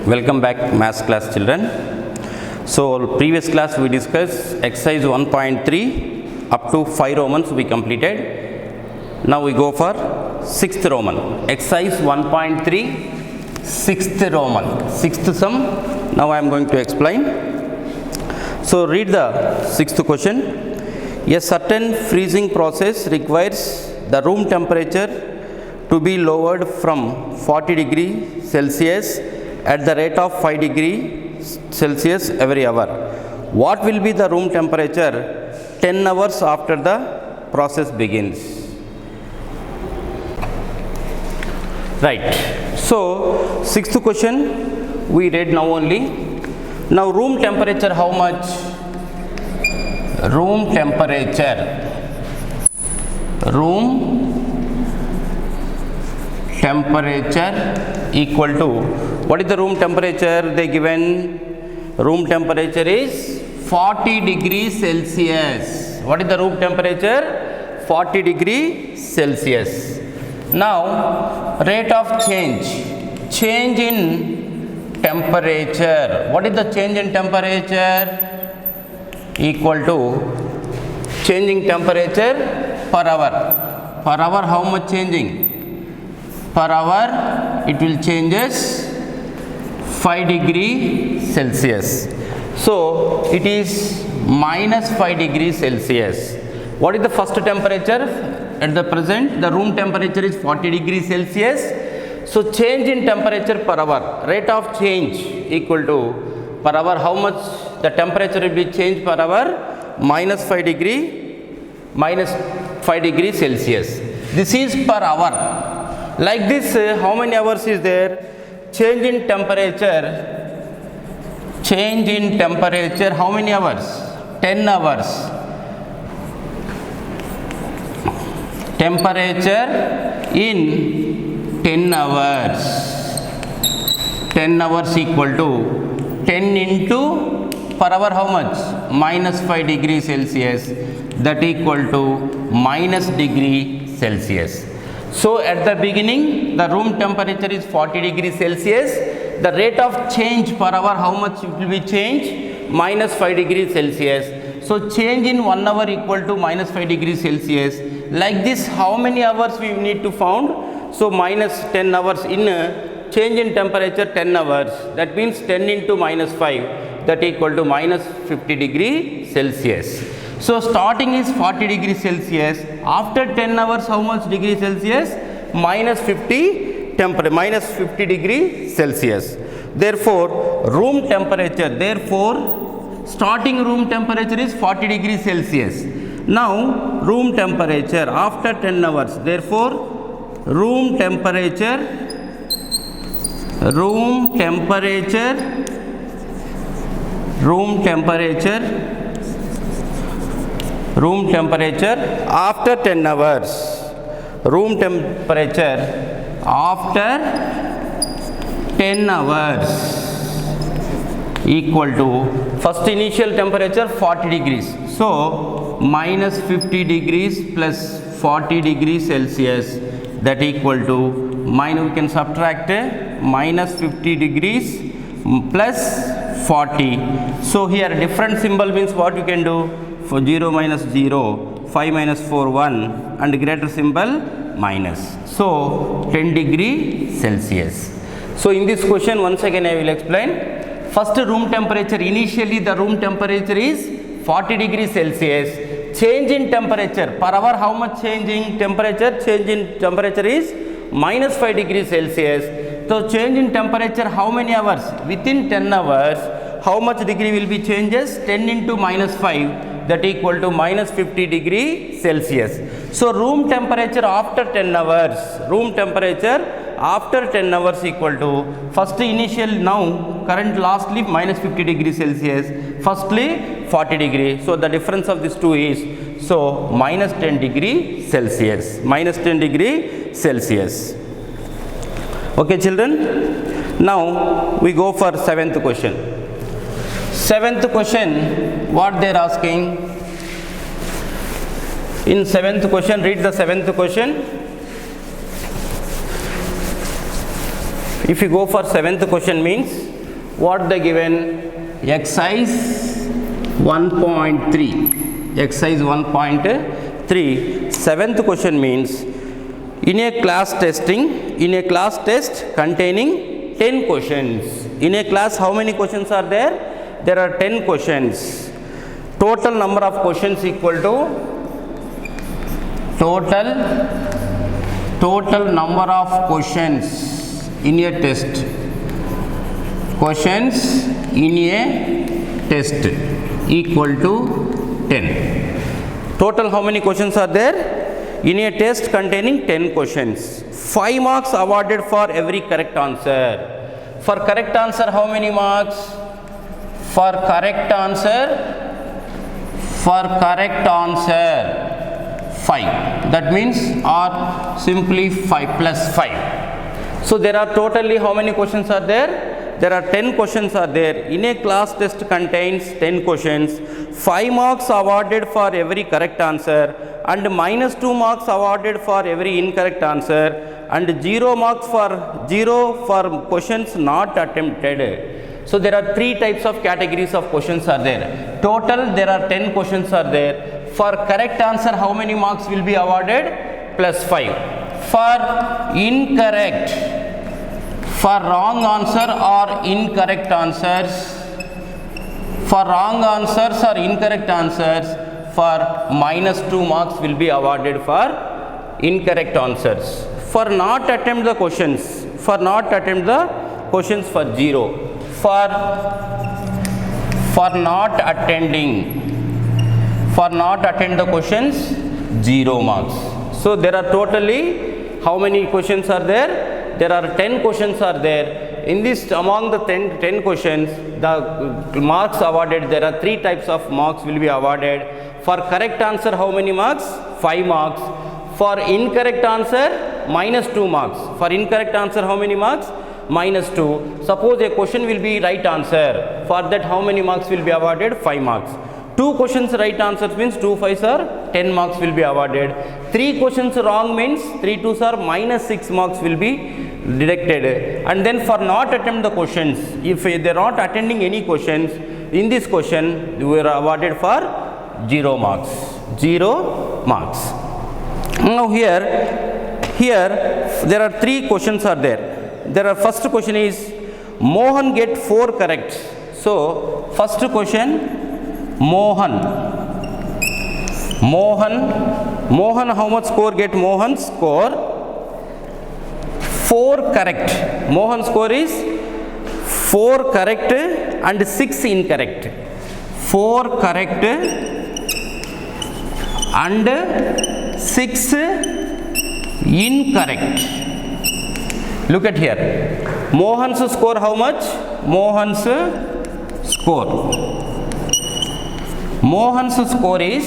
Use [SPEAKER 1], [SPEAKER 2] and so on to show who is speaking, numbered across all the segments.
[SPEAKER 1] Welcome back, maths class children. So previous class we discussed exercise 1.3 up to 5 Romans we completed. Now we go for 6th Roman. Exercise 1.3 6th Roman, 6th sum. Now I am going to explain. So read the 6th question. A certain freezing process requires the room temperature to be lowered from 40 degrees Celsius at the rate of 5 degrees Celsius every hour. What will be the room temperature 10 hours after the process begins? Right. So, 6th question we read now only. Now, room temperature how much? Room temperature. Room temperature equal to, what is the room temperature they given? Room temperature is 40 degrees Celsius. What is the room temperature? 40 degrees Celsius. Now rate of change in temperature. What is the change in temperature? Equal to changing temperature per hour. Per hour how much changing? Per hour it will changes 5 degrees Celsius. So it is minus 5 degrees Celsius. What is the first temperature? At the present the room temperature is 40 degrees Celsius. So change in temperature per hour, rate of change equal to per hour how much the temperature will be changed per hour? Minus 5 degrees Celsius. This is per hour. Like this, how many hours is there? Change in temperature, how many hours? 10 hours. Temperature in 10 hours. 10 hours equal to 10 into per hour how much? Minus 5 degrees Celsius. That equal to minus degree Celsius. So at the beginning the room temperature is 40 degrees Celsius. The rate of change per hour how much it will be changed? Minus 5 degrees Celsius. So change in 1 hour equal to minus 5 degrees Celsius. Like this how many hours we need to found? So minus 10 hours in change in temperature 10 hours. That means 10 into minus 5, that equal to minus 50 degrees Celsius. So starting is 40 degrees Celsius. After 10 hours how much degrees Celsius? Minus 50 degrees Celsius. Therefore room temperature, starting room temperature is 40 degrees Celsius. Now room temperature after 10 hours. Therefore room temperature after 10 hours. Room temperature after 10 hours equal to first initial temperature 40 degrees. So minus 50 degrees plus 40 degrees Celsius, that equal to minus, we can subtract minus 50 degrees plus 40. So here different symbol means what you can do? For 0 minus 0, 5 minus 4 1 and greater symbol minus. So 10 degree Celsius. So in this question once again I will explain. First room temperature, initially the room temperature is 40 degrees Celsius. Change in temperature per hour how much change in temperature? Change in temperature is minus 5 degrees Celsius. So change in temperature how many hours? Within 10 hours how much degree will be changes? 10 into minus 5, that equal to minus 50 degrees Celsius. So room temperature after 10 hours, equal to first initial, now current lastly minus 50 degrees Celsius, firstly 40 degrees. So the difference of these two is, so minus 10 degrees Celsius. Okay children, now we go for 7th question. 7th question, what they are asking? In 7th question, read the 7th question. If you go for 7th question means what they given, exercise 1.3, exercise 1.3. 7th question means in a class test containing 10 questions. In a class, how many questions are there? There are 10 questions. Total number of questions equal to total number of questions in a test. Questions in a test equal to 10. Total how many questions are there? In a test containing 10 questions. 5 marks awarded for every correct answer. For correct answer, how many marks? For correct answer, 5. That means or simply 5 plus 5. So there are totally how many questions are there? There are 10 questions are there. In a class test contains 10 questions. 5 marks awarded for every correct answer and -2 marks awarded for every incorrect answer and 0 marks for questions not attempted. So there are 3 types of categories of questions are there. Total there are 10 questions are there. For correct answer, how many marks will be awarded? Plus 5. For incorrect, for wrong answer or incorrect answers, for wrong answers or incorrect answers, for -2 marks will be awarded for incorrect answers. For not attempt the questions, for 0. For not attend the questions, 0 marks. So there are totally how many questions are there? There are 10 questions are there. In this, among the 10 questions, the marks awarded, there are 3 types of marks will be awarded. For correct answer, how many marks? 5 marks. For incorrect answer, -2 marks. For incorrect answer, how many marks? -2. Suppose a question will be right answer. For that, how many marks will be awarded? 5 marks. 2 questions right answers means 2 5s are 10 marks will be awarded. 3 questions wrong means 3 2s are -6 marks will be deducted. And then for not attempt the questions, if they are not attending any questions, in this question we are awarded for 0 marks. 0 marks. Now here there are 3 questions are there. There are first question is Mohan get 4 correct. So first question, Mohan how much score get? Mohan score 4 correct. Mohan score is 4 correct and 6 incorrect. 4 correct and 6 incorrect. Look at here. Mohan's score how much? Mohan's score is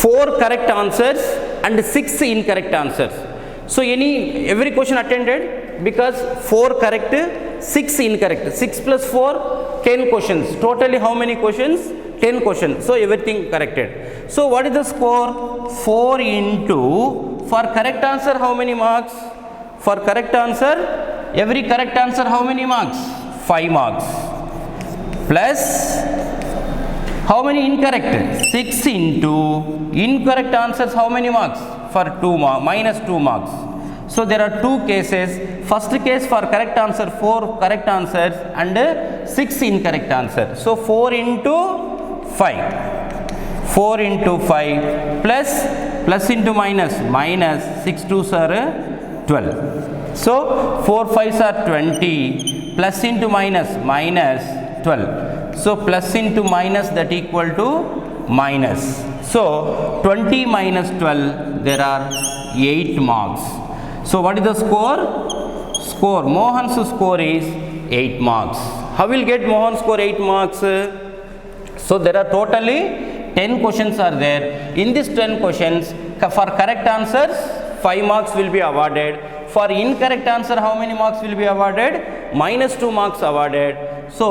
[SPEAKER 1] 4 correct answers and 6 incorrect answers. So every question attended because 4 correct, 6 incorrect. 6 plus 4, 10 questions. Totally how many questions? 10 questions. So everything corrected. So what is the score? 4 into, for correct answer how many marks? For correct answer, every correct answer how many marks? 5 marks. Plus how many incorrect? 6 into incorrect answers how many marks? For -2 marks. So there are 2 cases. First case for correct answer 4 correct answers and 6 incorrect answers. So 4 into 5. 4 into 5 plus into minus 6 2s are 12. So 4 5s are 20, plus into minus 12. So plus into minus that equal to minus. So 20 minus 12 there are 8 marks. So what is the score? Mohan's score is 8 marks. How will get Mohan's score 8 marks? So there are totally 10 questions are there. In these 10 questions, for correct answers 5 marks will be awarded. For incorrect answer, how many marks will be awarded? -2 marks awarded. So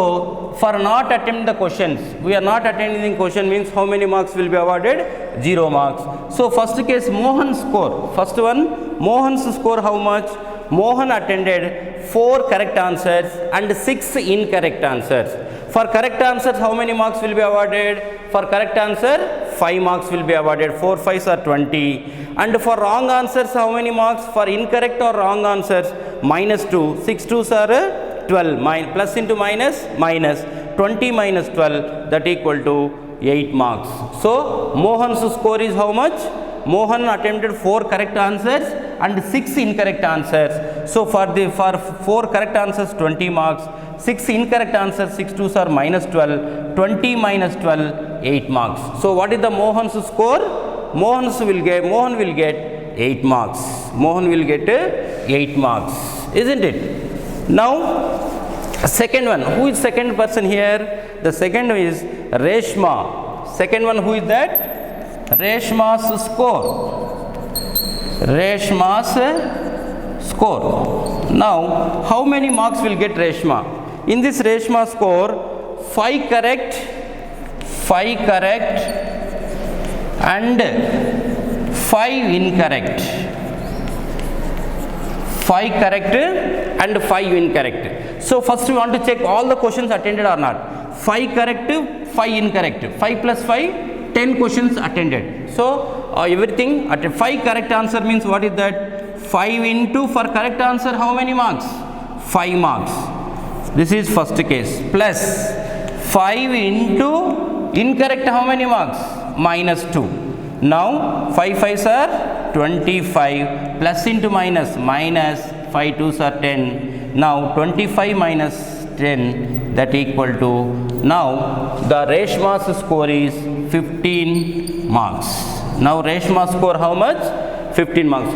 [SPEAKER 1] for not attempt the questions, we are not attending the question means how many marks will be awarded? 0 marks. So first case Mohan's score. First one, Mohan's score how much? Mohan attended 4 correct answers and 6 incorrect answers. For correct answers, how many marks will be awarded? For correct answer, 5 marks will be awarded. 4 5s are 20. And for wrong answers, how many marks? For incorrect or wrong answers, -2. 6 2s are 12. Plus into minus, minus. 20 minus 12, that equal to 8 marks. So, Mohan's score is how much? Mohan attempted 4 correct answers and 6 incorrect answers. So, for 4 correct answers, 20 marks. 6 incorrect answers, 6 2s are -12. 20 minus 12, 8 marks. So, what is the Mohan's score? Mohan will get 8 marks. Mohan will get 8 marks, isn't it? Now, second one, who is second person here? The second is Reshma. Second one, who is that? Reshma's score. Reshma's score. Now, how many marks will get Reshma? In this Reshma score, 5 correct and 5 incorrect. 5 correct and 5 incorrect. So, first we want to check all the questions attended or not. 5 correct, 5 incorrect. 5 plus 5, 10 questions attended. So, everything at 5 correct answer means what is that? 5 into, for correct answer, how many marks? 5 marks. This is first case. Plus 5 into incorrect, how many marks? -2. Now, 5 5s are 25. Plus into minus, minus 5 2s are 10. Now, 25 minus 10, that equal to, now the Reshma's score is 15 marks. Now, Reshma score how much? 15 marks.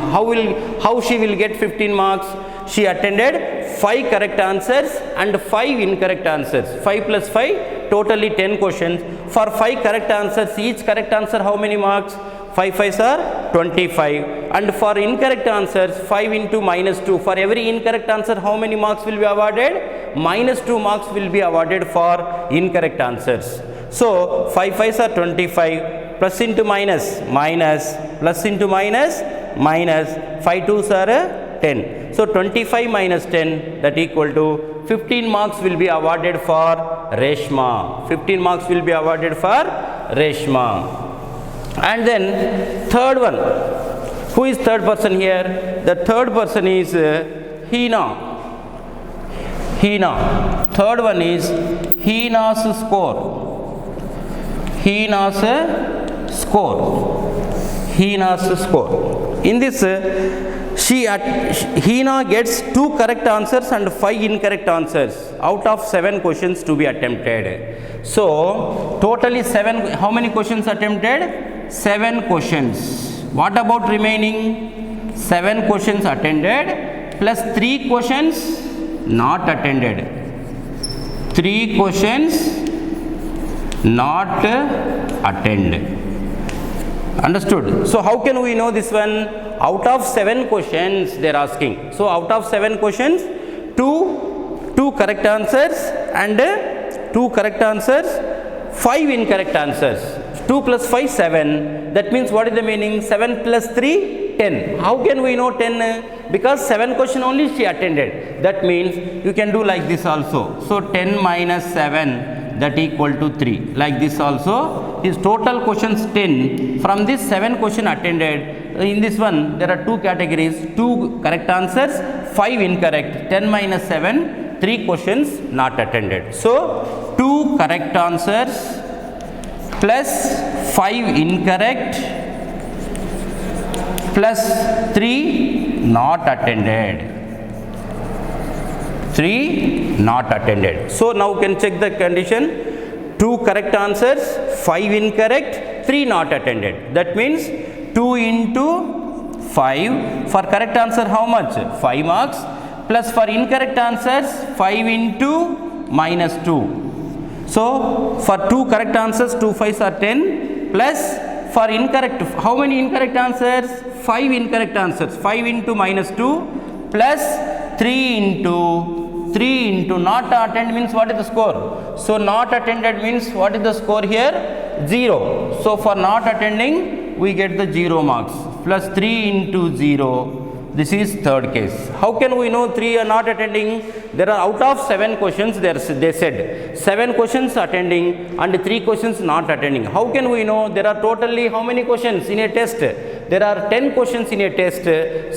[SPEAKER 1] How she will get 15 marks? She attended 5 correct answers and 5 incorrect answers. 5 plus 5, totally 10 questions. For 5 correct answers, each correct answer how many marks? 5 5s are 25. And for incorrect answers, 5 into -2. For every incorrect answer, how many marks will be awarded? -2 marks will be awarded for incorrect answers. So, 5 5s are 25. Plus into minus, minus, plus into minus, minus, 5 2s are 10. So, 25 minus 10, that equal to 15 marks will be awarded for Reshma. 15 marks will be awarded for Reshma. And then third one, who is third person here? The third person is Hina. Hina. Third one is Hina's score. Hina's score. Hina's score. In this, Hina gets 2 correct answers and 5 incorrect answers out of 7 questions to be attempted. So, totally 7, how many questions attempted? 7 questions. What about remaining? 7 questions attended plus 3 questions not attended. 3 questions not attended. Understood? So, how can we know this one? Out of 7 questions they are asking. So, out of 7 questions, 2 correct answers and 2 correct answers, 5 incorrect answers. 2 plus 5, 7. That means what is the meaning? 7 plus 3, 10. How can we know 10? Because 7 question only she attended. That means you can do like this also. So, 10 minus 7, that equal to 3. Like this also. Is total questions 10. From this 7 question attended, in this one there are 2 categories, 2 correct answers, 5 incorrect. 10 minus 7, 3 questions not attended. So, 2 correct answers plus 5 incorrect plus 3 not attended. 3 not attended. So, now you can check the condition. 2 correct answers, 5 incorrect, 3 not attended. That means 2 into 5. For correct answer, how much? 5 marks. Plus for incorrect answers, 5 into -2. So, for 2 correct answers, 2 5s are 10. Plus for incorrect, how many incorrect answers? 5 incorrect answers. 5 into -2 plus 3 into not attended means what is the score? So, not attended means what is the score here? 0. So, for not attending we get the 0 marks plus 3 into 0, This is third case. How can we know 3 are not attending? There are out of 7 questions, they said 7 questions attending and 3 questions not attending. How can we know? There are totally how many questions in a test? There are 10 questions in a test,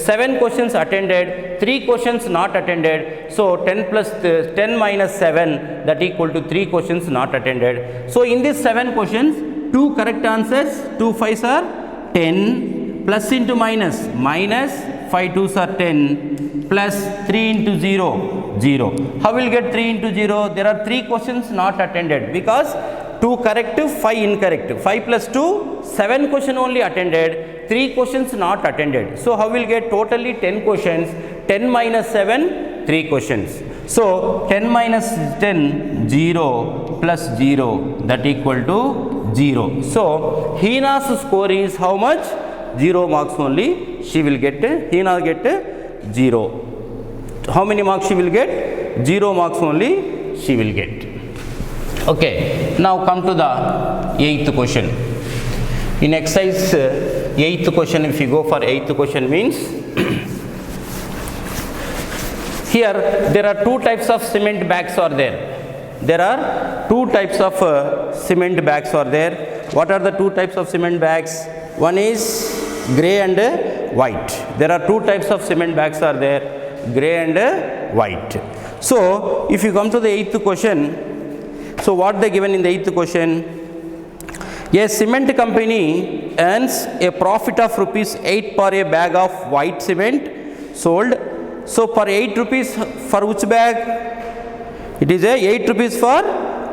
[SPEAKER 1] 7 questions attended, 3 questions not attended. So 10 minus 7, that equal to 3 questions not attended. So in these 7 questions, 2 correct answers, 2 5s are 10, plus into minus, minus 5 2s are 10, plus 3 into 0, 0. How will get 3 into 0? There are 3 questions not attended because 2 correct, 5 incorrect. 5 plus 2, 7 question only attended, 3 questions not attended. So how will get totally 10 questions, 10 minus 7, 3 questions. So 10 minus 10, 0 plus 0, that equal to 0. So Heena's score is how much? 0 marks only she will get. Heena get 0. How many marks she will get? 0 marks only she will get. Okay, now come to the 8th question. In exercise 8th question, if you go for 8th question means here there are 2 types of cement bags are there. There are 2 types of cement bags are there. What are the 2 types of cement bags? One is grey and white. There are 2 types of cement bags are there, grey and white. So if you come to the 8th question, so what they given in the 8th question? A cement company earns a profit of rupees 8 per a bag of white cement sold. So for 8 rupees for which bag? It is a 8 rupees for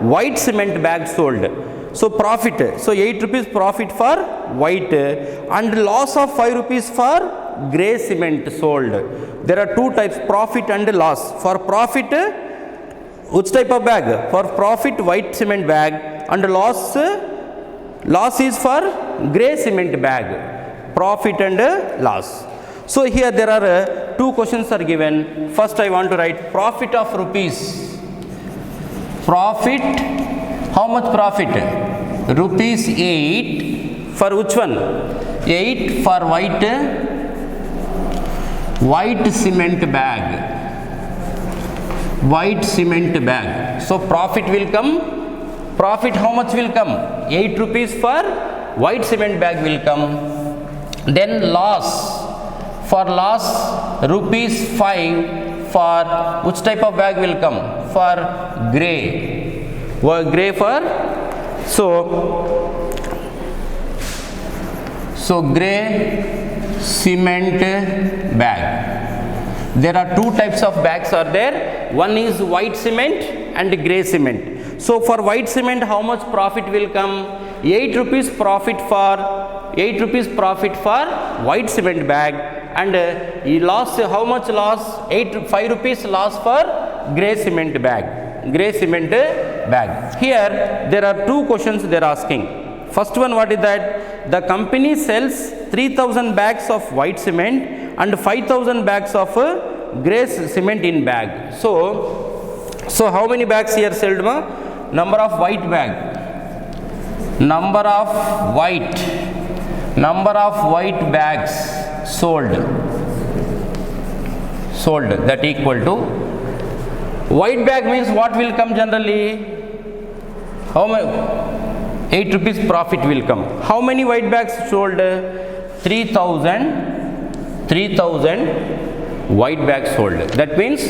[SPEAKER 1] white cement bag sold. So profit, so 8 rupees profit for white and loss of 5 rupees for grey cement sold. There are 2 types, profit and loss. For profit, which type of bag? For profit, white cement bag, and loss is for grey cement bag. Profit and loss. So here there are 2 questions are given. First I want to write profit of rupees. Profit, how much profit? Rupees 8 for which one? 8 for white cement bag. White cement bag. So profit will come. Profit how much will come? 8 rupees for white cement bag will come. Then loss. For loss, rupees 5 for which type of bag will come? For grey. Grey for so grey cement bag. There are 2 types of bags are there. One is white cement and grey cement. So for white cement, how much profit will come? 8 rupees profit for white cement bag, and he lost how much loss? 5 rupees loss for grey cement bag. Grey cement bag. Here there are 2 questions they are asking. First one, what is that? The company sells 3000 bags of white cement and 5000 bags of grey cement in bag. So how many bags here sold? Number of white bag. Number of white bags sold. That equal to white bag means what will come generally? How many? 8 rupees profit will come. How many white bags sold? 3000 white bags sold. That means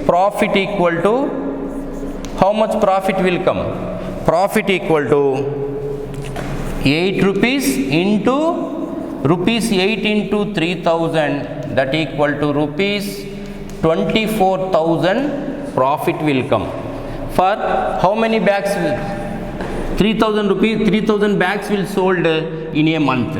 [SPEAKER 1] profit equal to how much profit will come? Profit equal to 8 rupees into rupees 8 into 3000, that equal to rupees 24,000 profit will come. For how many bags? 3000 rupees, 3000 bags will sold in a month.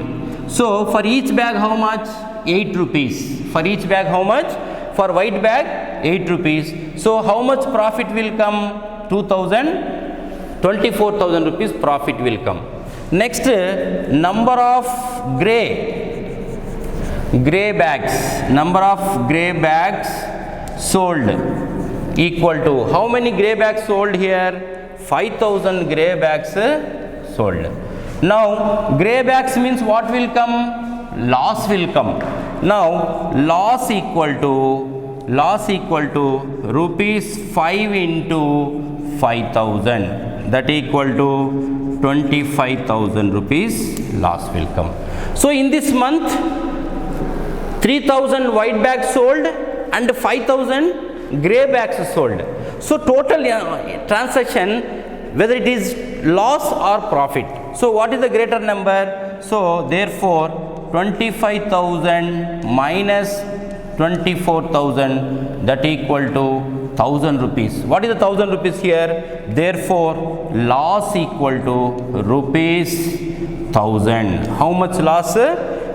[SPEAKER 1] So for each bag how much? 8 rupees. For each bag how much? For white bag 8 rupees. So how much profit will come? 24,000 rupees profit will come. Next, number of grey bags. Number of grey bags sold equal to how many grey bags sold here? 5000 grey bags sold. Now grey bags means what will come? Loss will come. Now loss equal to rupees 5 into 5,000, that equal to 25,000 rupees loss will come. So in this month 3,000 white bags sold and 5,000 grey bags sold. So total transaction, whether it is loss or profit. So what is the greater number? So therefore 25,000 minus 24,000, that equal to 1,000 rupees. What is the 1,000 rupees here? Therefore loss equal to rupees 1,000. How much loss?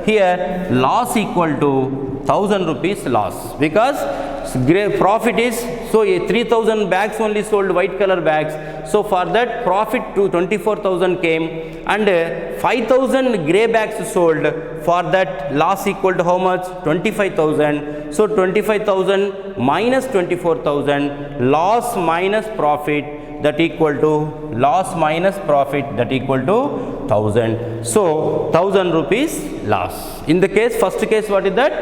[SPEAKER 1] Here loss equal to 1,000 rupees loss, because profit is, so 3,000 bags only sold, white color bags. So for that profit to 24,000 came, and 5,000 grey bags sold. For that loss equal to how much? 25,000. So 25,000 minus 24,000, loss minus profit, that equal to loss minus profit, that equal to 1,000. So 1,000 rupees loss. In the case, first case, what is that?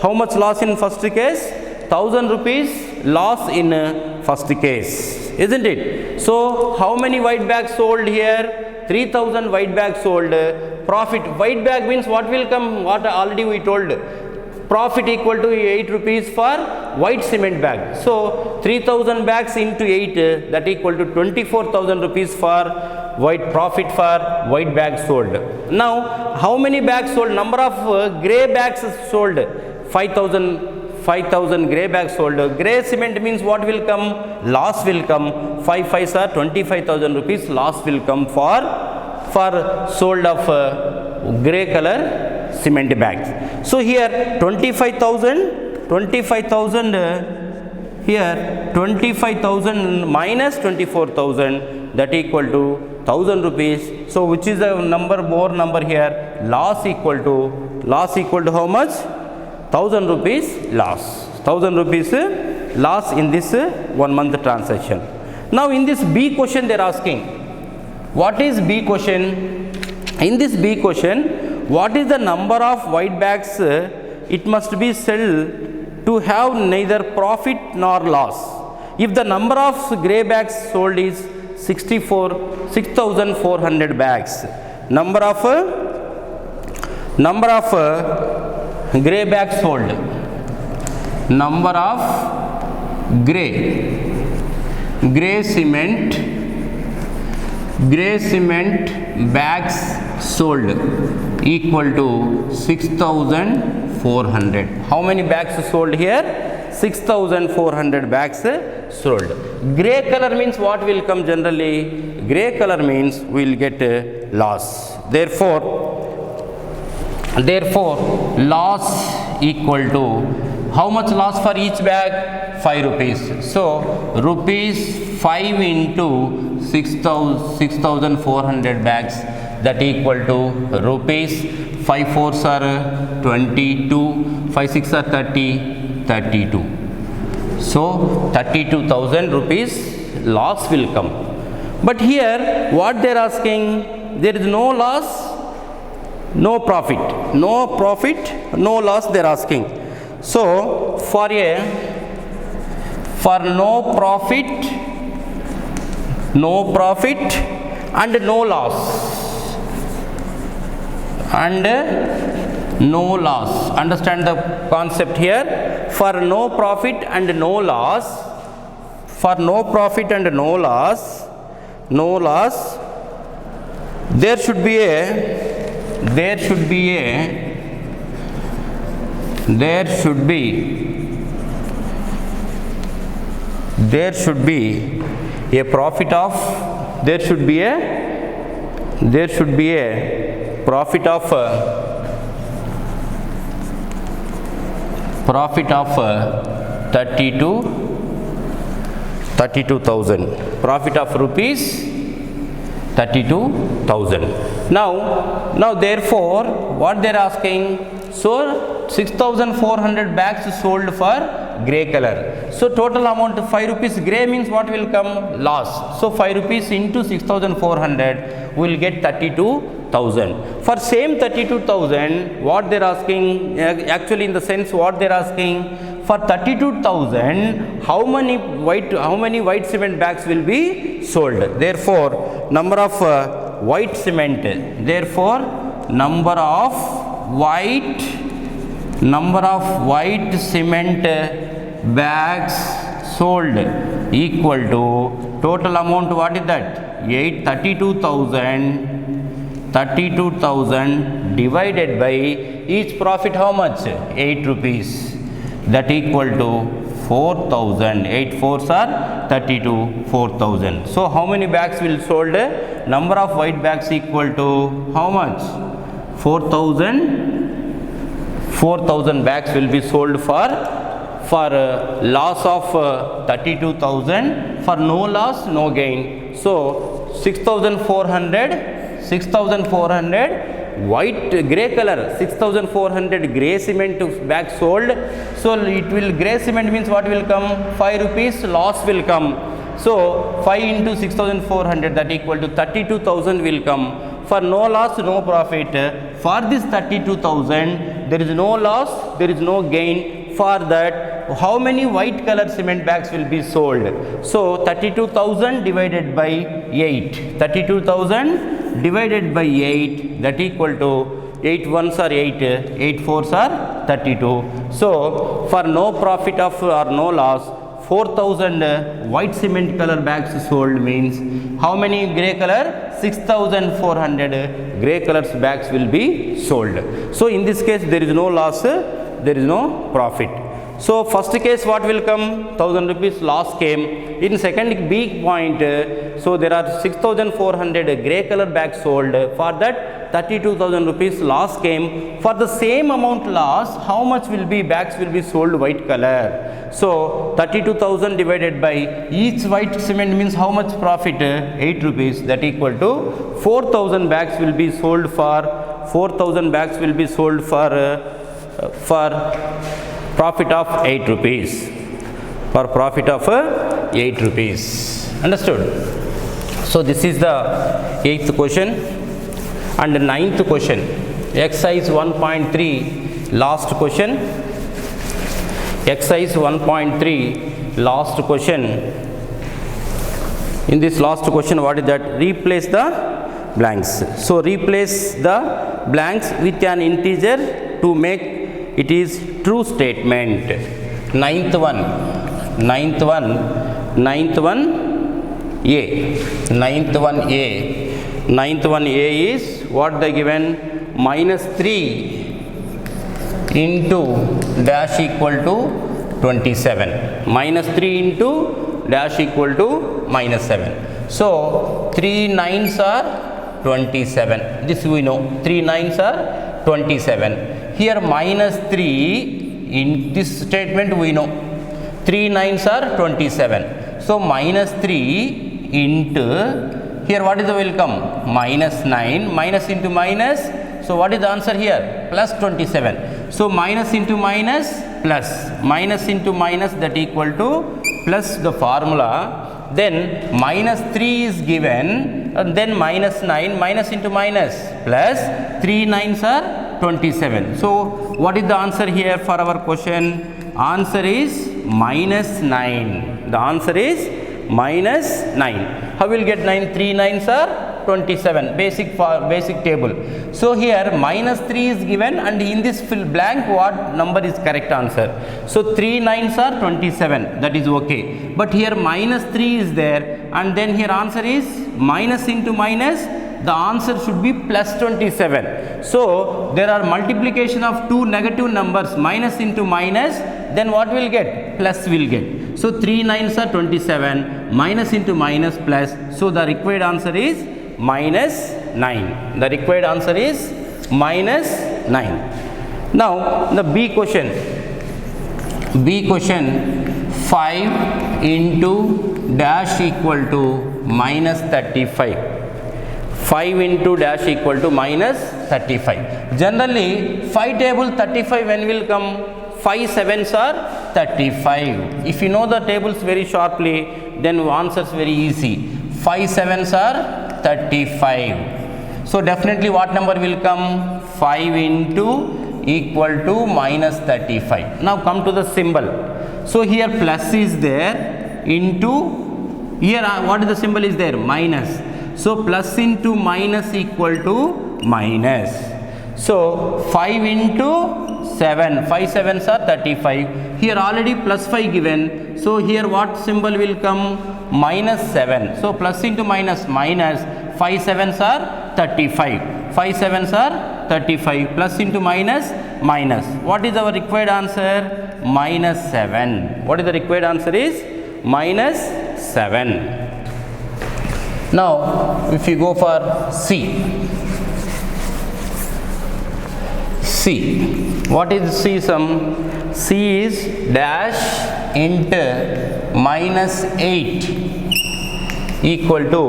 [SPEAKER 1] How much loss in first case? 1,000 rupees loss in first case, isn't it? So how many white bags sold here? 3,000 white bags sold. Profit, white bag means what will come? What already we told. Profit equal to 8 rupees for white cement bag. So 3,000 bags into 8, that equal to 24,000 rupees for white profit for white bags sold. Now how many bags sold? Number of grey bags sold. 5,000 grey bags sold. Grey cement means what will come? Loss will come. 5 5s are 25,000 rupees loss will come for sold of grey color cement bags. So here 25,000 here 25,000 minus 24,000, that equal to 1,000 rupees. So which is the number, more number here? Loss equal to how much? 1,000 rupees loss. 1,000 rupees loss in this 1 month transaction. Now in this B question they are asking, what is B question? In this B question, what is the number of white bags it must be sold to have neither profit nor loss? If the number of grey bags sold is 6,400 bags, number of grey bags sold, number of grey cement bags sold equal to 6,400. How many bags sold here? 6,400 bags sold. Grey color means what will come generally? Grey color means we will get loss. Therefore loss equal to how much loss for each bag? 5 rupees. So rupees 5 into 6,400 bags, that equal to rupees 5 4s are 22, 5 6 are 30, 32. So 32,000 rupees loss will come. But here what they are asking, there is no loss, no profit, no loss they are asking. So for no profit and no loss, understand the concept here. For no profit and no loss, there should be a profit of, there should be a profit of 32,000, profit of rupees 32,000. Now therefore what they are asking, so 6,400 bags sold for grey color. So total amount 5 rupees grey means what will come? Loss. So 5 rupees into 6,400 will get 32,000. For same 32,000, what they're asking, actually in the sense what they're asking, for 32,000, how many white cement bags will be sold? Therefore, number of white cement. Therefore, number of white cement bags sold equal to total amount. What is that? 32,000 divided by each profit how much? 8 rupees. That equal to 4,000. 8 fours are 32, 4,000. So how many bags will sold? Number of white bags equal to how much? 4,000 bags will be sold for loss of 32,000, for no loss, no gain. So 6,400 white grey color, 6,400 grey cement bags sold. So it will, grey cement means what will come? 5 rupees loss will come. So 5 into 6,400, that equal to 32,000 will come. For no loss, no profit. For this 32,000, there is no loss, there is no gain. For that, how many white color cement bags will be sold? So 32,000 divided by 8. 32,000 divided by 8, that equal to 8 ones are 8, 8 fours are 32. So for no profit of or no loss, 4,000 white cement color bags sold means how many grey color? 6,400 grey colors bags will be sold. So in this case there is no loss, there is no profit. So first case what will come? 1,000 rupees loss came. In second big point, so there are 6,400 grey color bags sold. For that 32,000 rupees loss came. For the same amount loss, how much will be bags will be sold white color? So 32,000 divided by each white cement means how much profit? 8 rupees. That equal to 4,000 bags will be sold for 4,000 bags will be sold for profit of 8 rupees. For profit of 8 rupees. Understood? So this is the 8th question. And the 9th question, exercise 1.3, last question. Exercise 1.3, last question. In this last question, what is that? Replace the blanks. So replace the blanks with an integer to make it is true statement. Ninth one A is what they given? -3 into dash equal to 27. -3 into dash equal to -7. So 3 9s are 27. This we know. 3 9s are 27. Here -3 in this statement we know. 3 9s are 27. So -3 into, here what is the will come? -9, minus into minus. So what is the answer here? Plus 27. So minus into minus, plus. Minus into minus, that equal to plus the formula. Then -3 is given, and then -9, minus into minus, plus 3 9s are 27. So what is the answer here for our question? Answer is -9. The answer is -9. How will get 9? 3 9s are 27. Basic table. So here -3 is given, and in this blank what number is correct answer? So 3 9s are 27. That is okay. But here -3 is there, and then here answer is minus into minus. The answer should be plus 27. So there are multiplication of two negative numbers, minus into minus, then what will get? Plus will get. So 3 9s are 27, minus into minus plus. So the required answer is -9. The required answer is -9. Now the B question. 5 into dash equal to -35. 5 into dash equal to -35. Generally 5 table 35 when will come? 5 7s are 35. If you know the tables very sharply, then answers very easy. 5 sevens are 35. So definitely what number will come? 5 into equal to minus 35. Now come to the symbol. So here plus is there, into here what is the symbol is there? Minus. So plus into minus equal to minus. So 5 into 7, 5 sevens are 35. Here already plus 5 given. So here what symbol will come? Minus 7. So plus into minus, minus. 5 sevens are 35. 5 sevens are 35. Plus into minus, minus. What is our required answer? Minus 7. What is the required answer is? Minus 7. Now if you go for C. C. What is C sum? C is dash into minus 8 equal to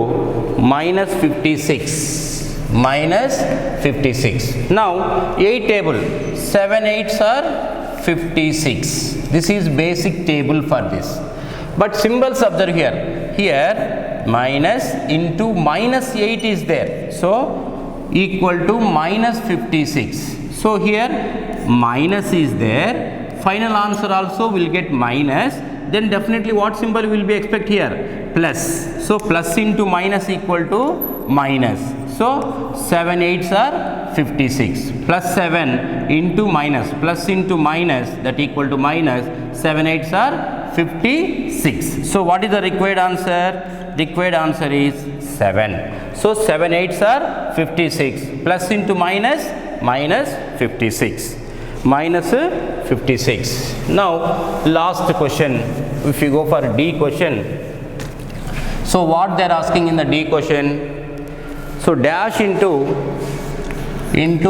[SPEAKER 1] minus 56. Minus 56. Now 8 table. 7 8s are 56. This is basic table for this. But symbols observe here. Here minus into minus 8 is there. So equal to minus 56. So here minus is there, final answer also will get minus, then definitely what symbol will be expect here? Plus. So plus into minus equal to minus. So 7 8s are 56, plus 7 into minus, plus into minus, that equal to minus, 7 8s are 56. So what is the required answer? Required answer is 7. So 7 8s are 56, plus into minus, minus 56, minus 56. Now last question, if you go for D question. So what they are asking in the D question? So dash into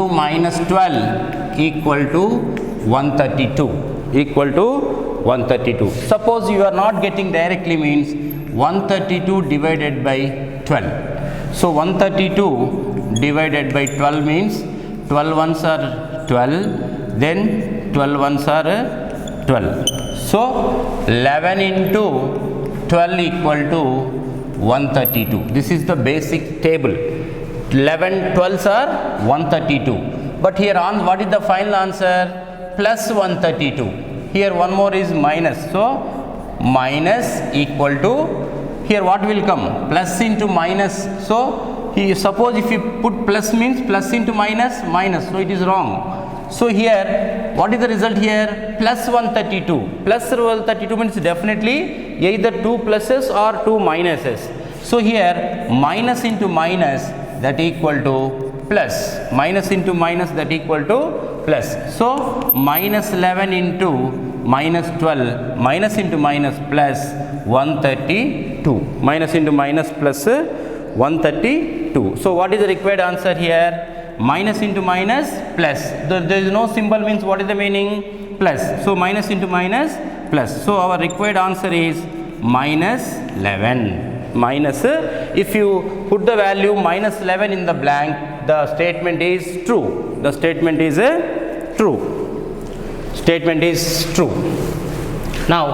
[SPEAKER 1] minus 12 equal to 132, equal to 132. Suppose you are not getting directly, means 132 divided by 12. So 132 divided by 12 means 12 ones are 12, then 12 ones are 12. So 11 into 12 equal to 132. This is the basic table. 11 12s are 132. But here on what is the final answer? Plus 132. Here one more is minus. So minus equal to, here what will come? Plus into minus. So suppose if you put plus means plus into minus, minus. So it is wrong. So here what is the result here? Plus 132. Plus 132 means definitely either 2 pluses or 2 minuses. So here minus into minus, that equal to plus, minus into minus, that equal to plus. So minus 11 into minus 12, minus into minus plus 132, minus into minus plus 132. So what is the required answer here? Minus into minus plus. There is no symbol, means what is the meaning? Plus. So minus into minus plus. So our required answer is minus 11. Minus, if you put the value minus 11 in the blank, the statement is true. The statement is true. Statement is true. Now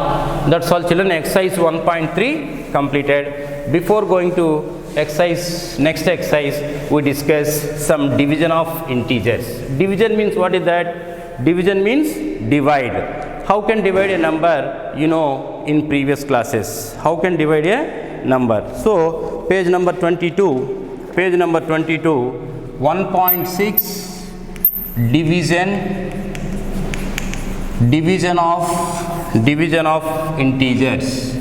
[SPEAKER 1] that's all children. Exercise 1.3 completed. Before going to exercise, next exercise, we discuss some division of integers. Division means what is that? Division means divide. How can divide a number? You know, in previous classes, how can divide a number? So page number 22, page number 22, 1.6, division of integers,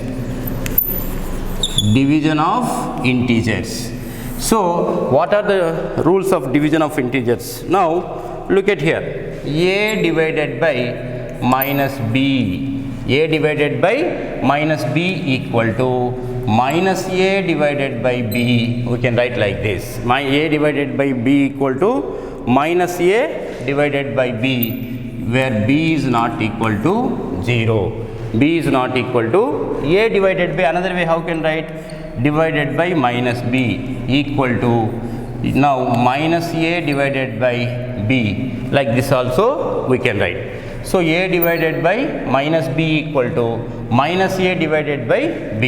[SPEAKER 1] division of integers. So what are the rules of division of integers? Now look at here, a divided by minus b, a divided by minus b equal to minus a divided by b. We can write like this, my a divided by b equal to minus a divided by b, where b is not equal to 0. b is not equal to a divided by, another way how can write, divided by minus b equal to, now minus a divided by b, like this also we can write. So a divided by minus b equal to minus a divided by b.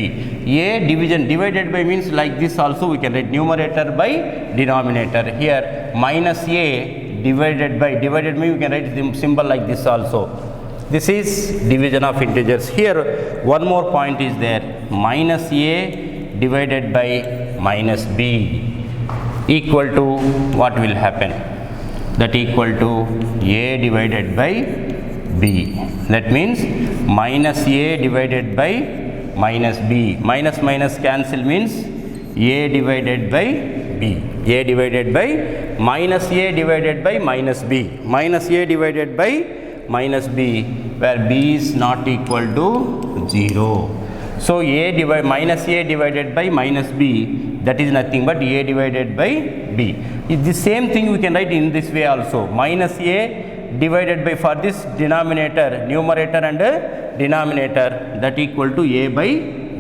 [SPEAKER 1] A division, divided by means like this also we can write numerator by denominator. Here minus a divided by, divided by we can write the symbol like this also. This is division of integers. Here one more point is there, minus a divided by minus b equal to what will happen? That equal to a divided by b. That means minus a divided by minus b. Minus minus cancel means a divided by b. A divided by minus a divided by minus b. Minus a divided by minus b, where b is not equal to 0. So minus a divided by minus b, that is nothing but a divided by b. The same thing we can write in this way also. Minus a divided by, for this denominator, numerator and denominator, that equal to a by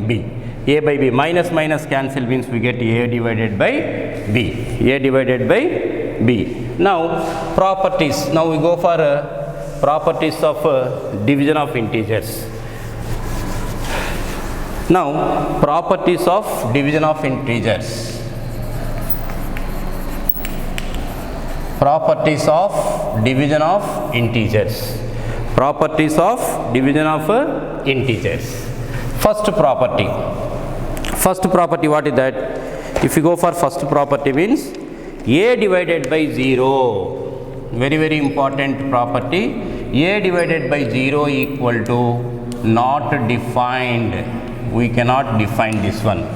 [SPEAKER 1] b. A by b. Minus minus cancel means we get a divided by b. A divided by b. Now properties. Now we go for properties of division of integers. Now properties of division of integers. Properties of division of integers. Properties of division of integers. First property. First property, what is that? If you go for first property means a divided by 0. Very very important property. A divided by 0 equal to not defined. We cannot define this one.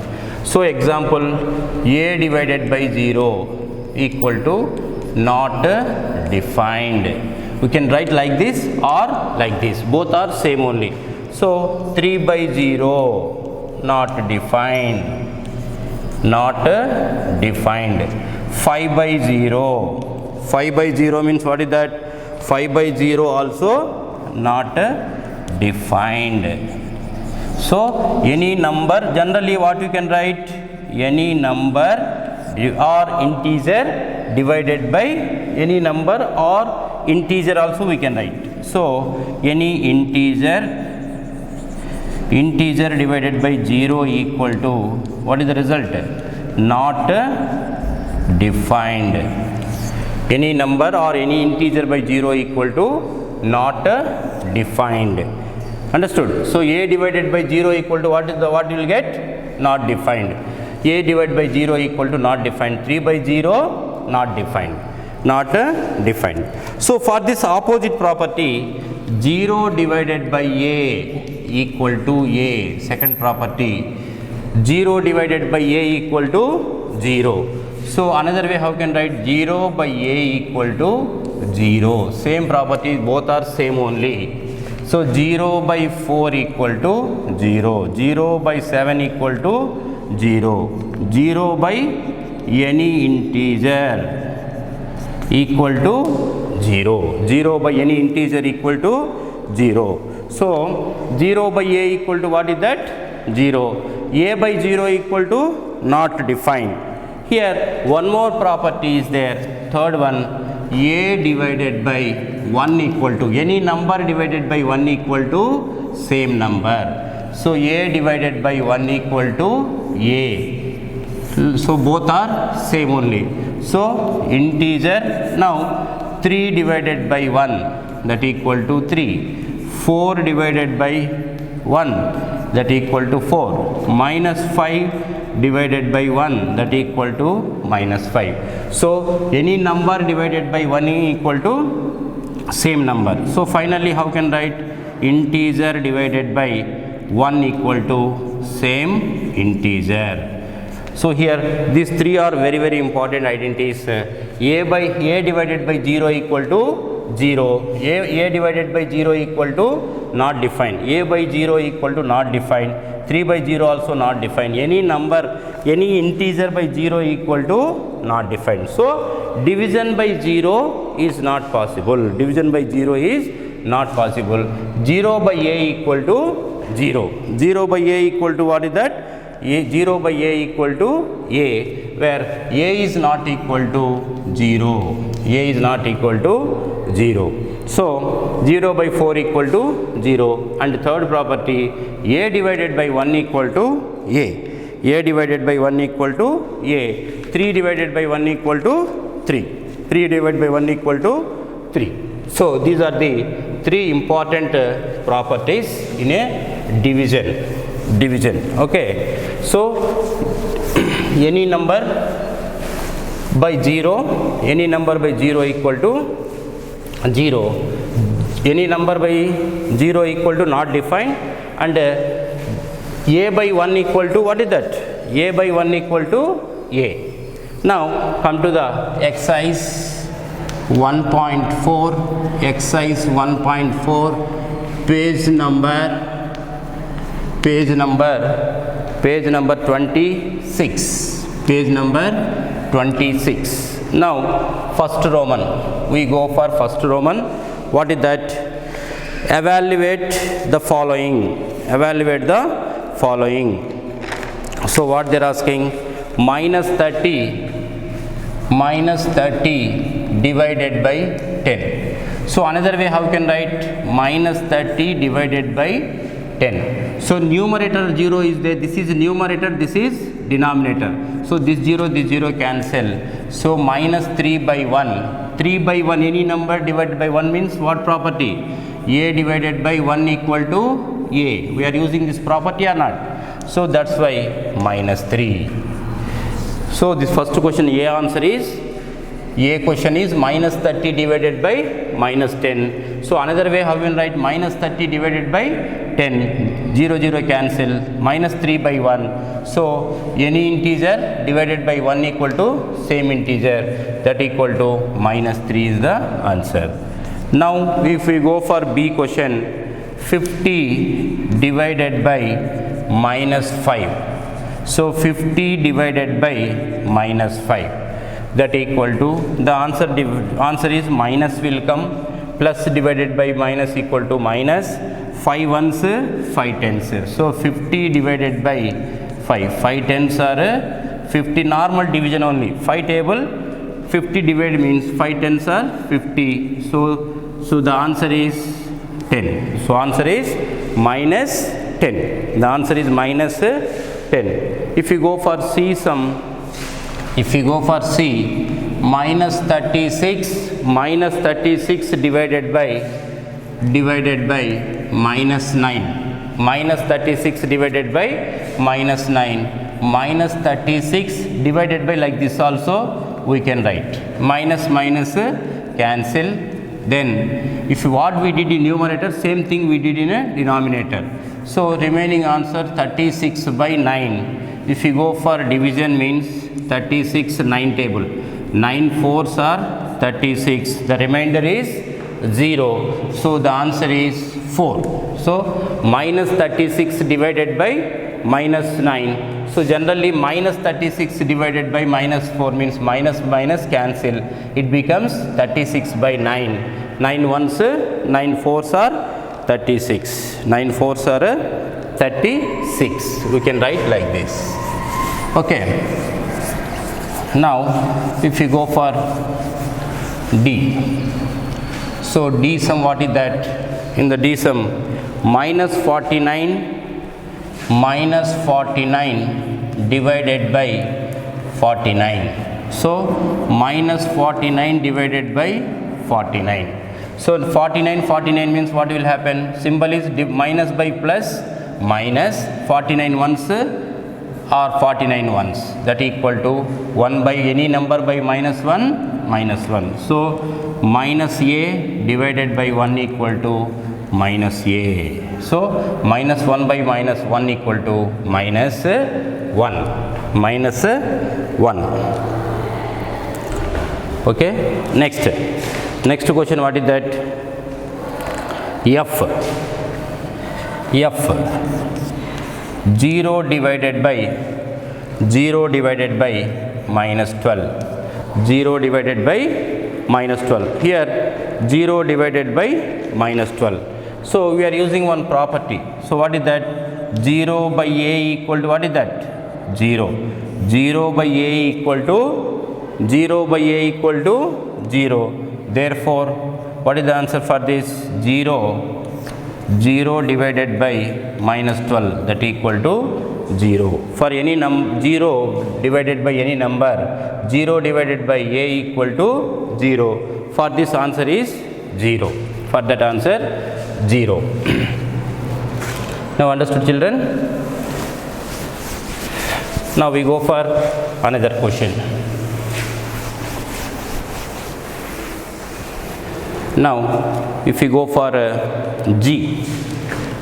[SPEAKER 1] So example, a divided by 0 equal to not defined. We can write like this or like this. Both are same only. So 3 by 0 not defined. Not defined. 5 by 0. 5 by 0 means what is that? 5 by 0 also not defined. So any number, generally what you can write? Any number or integer divided by any number or integer also we can write. So any integer divided by 0 equal to, what is the result? Not defined. Any number or any integer by 0 equal to not defined. Understood? So a divided by 0 equal to what you will get? Not defined. A divided by 0 equal to not defined. 3 by 0 not defined. Not defined. So for this opposite property, 0 divided by a equal to a. Second property, 0 divided by a equal to 0. So another way how can write? 0 by a equal to 0. Same property, both are same only. So 0 by 4 equal to 0. 0 by 7 equal to 0. 0 by any integer equal to 0. 0 by any integer equal to 0. So 0 by a equal to what is that? 0. A by 0 equal to not defined. Here one more property is there. Third one, a divided by 1 equal to, any number divided by 1 equal to same number. So a divided by 1 equal to a. So both are same only. So integer, now 3 divided by 1, that equal to 3. 4 divided by 1, that equal to 4. Minus 5 divided by 1, that equal to minus 5. So any number divided by 1 equal to same number. So finally how can write? Integer divided by 1 equal to same integer. So here these three are very very important identities. A divided by 0 equal to 0. A divided by 0 equal to not defined. A by 0 equal to not defined. 3 by 0 also not defined. Any number, any integer by 0 equal to not defined. So division by 0 is not possible. Division by 0 is not possible. 0 by a equal to 0. 0 by a equal to what is that? 0 by a equal to a, where a is not equal to 0. A is not equal to 0. So 0 by 4 equal to 0. And third property, a divided by 1 equal to a. A divided by 1 equal to a. 3 divided by 1 equal to 3. 3 divided by 1 equal to 3. So these are the three important properties in a division. Okay. So any number by 0, any number by 0 equal to 0. Any number by 0 equal to not defined, and a by 1 equal to, what is that? A by 1 equal to a. Now come to the exercise 1.4, exercise 1.4, page number 26, page number 26. Now first Roman, we go for first Roman. What is that? Evaluate the following. So what they are asking, minus 30 divided by 10. So another way how you can write, minus 30 divided by 10. So numerator 0 is there, this is numerator, this is denominator. So this 0 cancel. So minus 3 by 1. 3 by 1, any number divided by 1 means what property? A divided by 1 equal to a. We are using this property or not? So that's why minus 3. So this first question, A answer is, A question is minus 30 divided by minus 10. So another way how we will write, minus 30 divided by 10. 0 cancel. Minus 3 by 1. So any integer divided by 1 equal to same integer, that equal to minus 3 is the answer. Now if we go for B question, 50 divided by minus 5. So 50 divided by minus 5, that equal to, the answer is minus will come, plus divided by minus equal to minus, 5 ones, 5 tens. So 50 divided by 5 tens are 50, normal division only, 5 table, 50 divided means 5 tens are 50. So the answer is 10. So answer is minus 10. The answer is minus 10. If you go for C sum, minus 36 divided by minus 9. Minus 36 divided by minus 9. Minus 36 divided by, like this also we can write. Minus cancel. Then if what we did in numerator, same thing we did in a denominator. So remaining answer 36 by 9. If you go for division means 36, 9 table. 9 4s are 36. The remainder is 0. So the answer is 4. So minus 36 divided by minus 9. So generally minus 36 divided by minus 4 means minus cancel. It becomes 36 by 9. 9 ones, 9 4s are 36. 9 4s are 36. We can write like this. Okay. Now if you go for D. So D sum, what is that? In the D sum, minus 49 divided by 49. So minus 49 divided by 49. So 49 means what will happen? Symbol is minus by plus, minus 49 ones or 49 ones, that equal to 1 by any number by minus 1. So minus a divided by 1 equal to minus a. So minus 1 by minus 1 equal to minus 1. Minus 1. Okay. Next question, what is that? F. 0 divided by minus 12. 0 divided by minus 12. Here 0 divided by minus 12. So we are using one property. So what is that? 0 by a equal to what is that? 0. 0 by a equal to 0 by a equal to 0. Therefore, what is the answer for this? 0. 0 divided by minus 12, that equal to 0. For any 0 divided by any number, 0 divided by a equal to 0. For this answer is 0. For that answer 0. Now understood, children? Now we go for another question. Now if we go for G,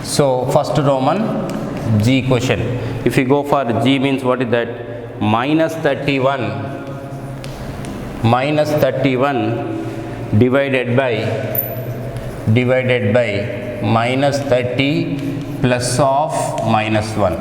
[SPEAKER 1] so first Roman G question. If we go for G means what is that? Minus 31 divided by minus 30 plus of minus 1.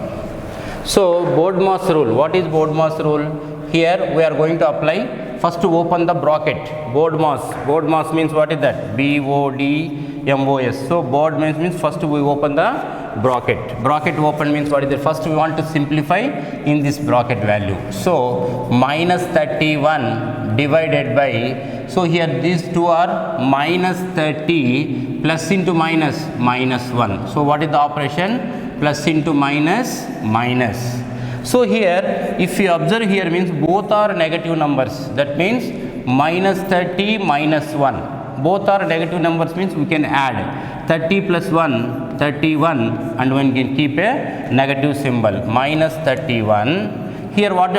[SPEAKER 1] So BODMAS rule. What is BODMAS rule? Here we are going to apply. First to open the bracket. BODMAS means what is that? BODMOS. So BOD means first we open the bracket. Bracket open means what is that? First we want to simplify in this bracket value. So minus 31 divided by, so here these two are minus 30 plus into minus 1. So what is the operation? Plus into minus. So here if you observe here means both are negative numbers. That means minus 30 minus 1. Both are negative numbers means we can add 30 plus 1, 31, and one can keep a negative symbol. Minus 31. Here what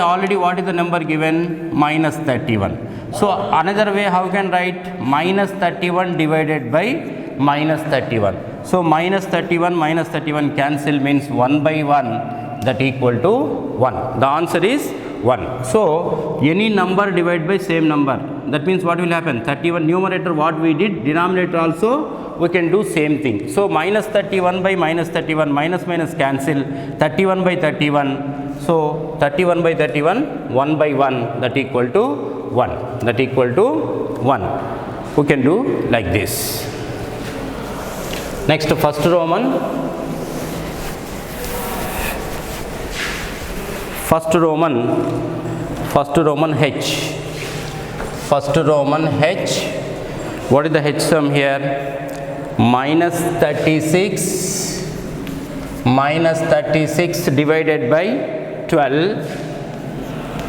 [SPEAKER 1] is the number given? Minus 31. So another way how can write? Minus 31 divided by minus 31. So minus 31 cancel means 1 by 1, that equal to 1. The answer is 1. So any number divided by same number. That means what will happen? 31 numerator what we did, denominator also we can do same thing. So minus 31 by minus 31, minus cancel, 31 by 31. So 31 by 31, 1 by 1, that equal to 1. That equal to 1. We can do like this. Next, first Roman H. First Roman H. What is the H sum here? Minus 36 divided by 12.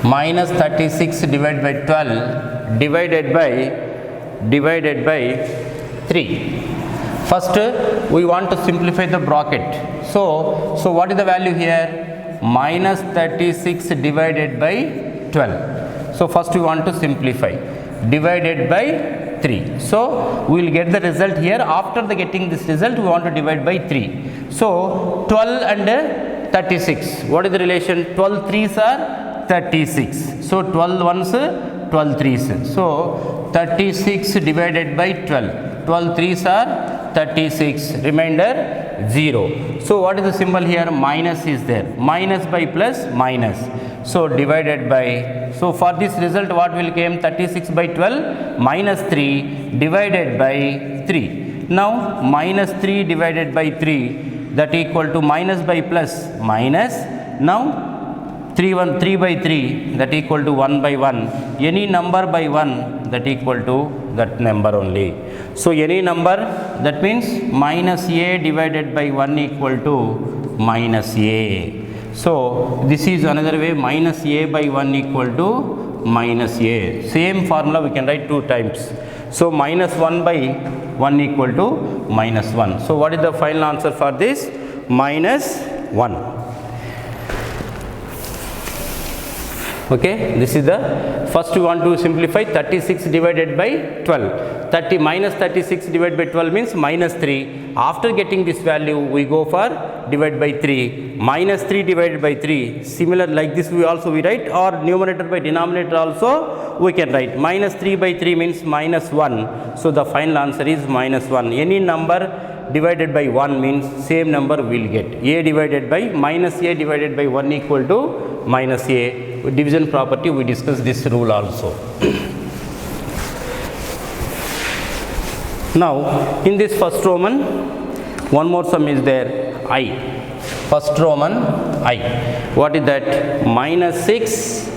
[SPEAKER 1] Minus 36 divided by 12 divided by 3. First we want to simplify the bracket. So what is the value here? Minus 36 divided by 12. So first we want to simplify. Divided by 3. So we will get the result here. After getting this result we want to divide by 3. So 12 and 36. What is the relation? 12 3s are 36. So 12 1s 12 3s. So 36 divided by 12. 12 3s are 36. Remainder 0. So what is the symbol here? Minus is there. Minus by plus minus. So divided by. So for this result what will came? 36 by 12 minus 3 divided by 3. Now minus 3 divided by 3, that equal to minus by plus minus. Now 3 by 3, that equal to 1 by 1. Any number by 1, that equal to that number only. So any number, that means minus a divided by 1 equal to minus a. So this is another way, minus a by 1 equal to minus a. Same formula we can write 2 times. So minus 1 by 1 equal to minus 1. So what is the final answer for this? Minus 1. Okay, this is the first we want to simplify. 36 divided by 12. Minus 36 divided by 12 means minus 3. After getting this value we go for divide by 3. Minus 3 divided by 3. Similar like this we write, or numerator by denominator also we can write. Minus 3 by 3 means minus 1. So the final answer is minus 1. Any number divided by 1 means same number we will get. A divided by minus a divided by 1 equal to minus a. Division property we discuss this rule also. Now in this first Roman one more sum is there, I. first Roman I. What is that? minus 6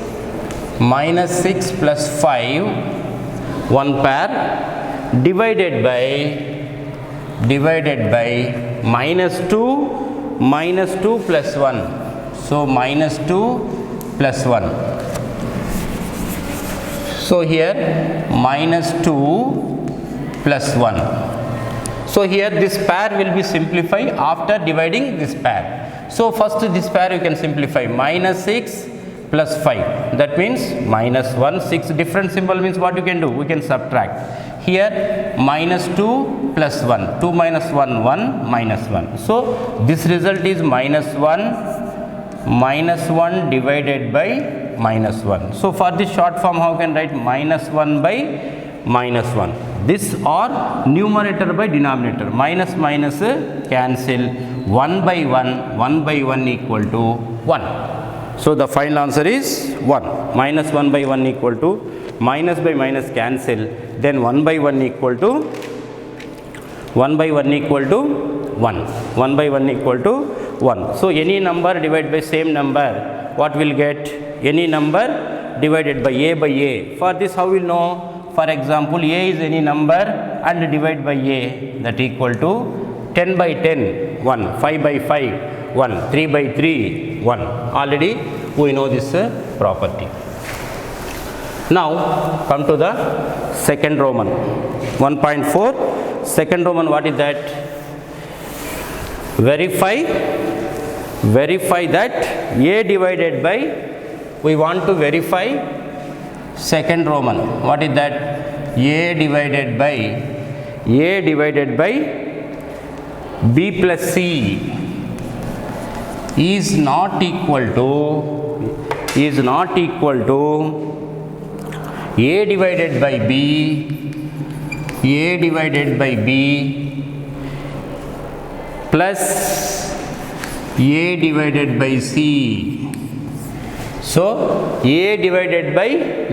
[SPEAKER 1] plus 5, one pair, divided by minus 2 plus 1. So minus 2 plus 1. So here minus 2 plus 1. So here this pair will be simplified after dividing this pair. So first this pair you can simplify, minus 6 plus 5, that means minus 1, 6, different symbol means what you can do, we can subtract. Here minus 2 plus 1, 2 minus 1, 1 minus 1. So this result is minus 1 divided by minus 1. So for this short form, how can write minus 1 by minus 1? This or numerator by denominator, minus minus cancel, 1 by 1 equal to 1. So the final answer is 1. Minus 1 by 1 equal to, minus by minus cancel, then 1 by 1 equal to 1 by 1 equal to 1. 1 by 1 equal to 1. So any number divided by same number, what will get? Any number divided by a by a. For this how we will know? For example, a is any number and divide by a, that equal to 10 by 10, 1, 5 by 5, 1, 3 by 3, 1. Already we know this property. Now come to the second Roman, 1.4. Second Roman, what is that? Verify that a divided by, we want to verify second Roman. What is that? A divided by b plus c is not equal to a divided by b plus a divided by c. So a divided by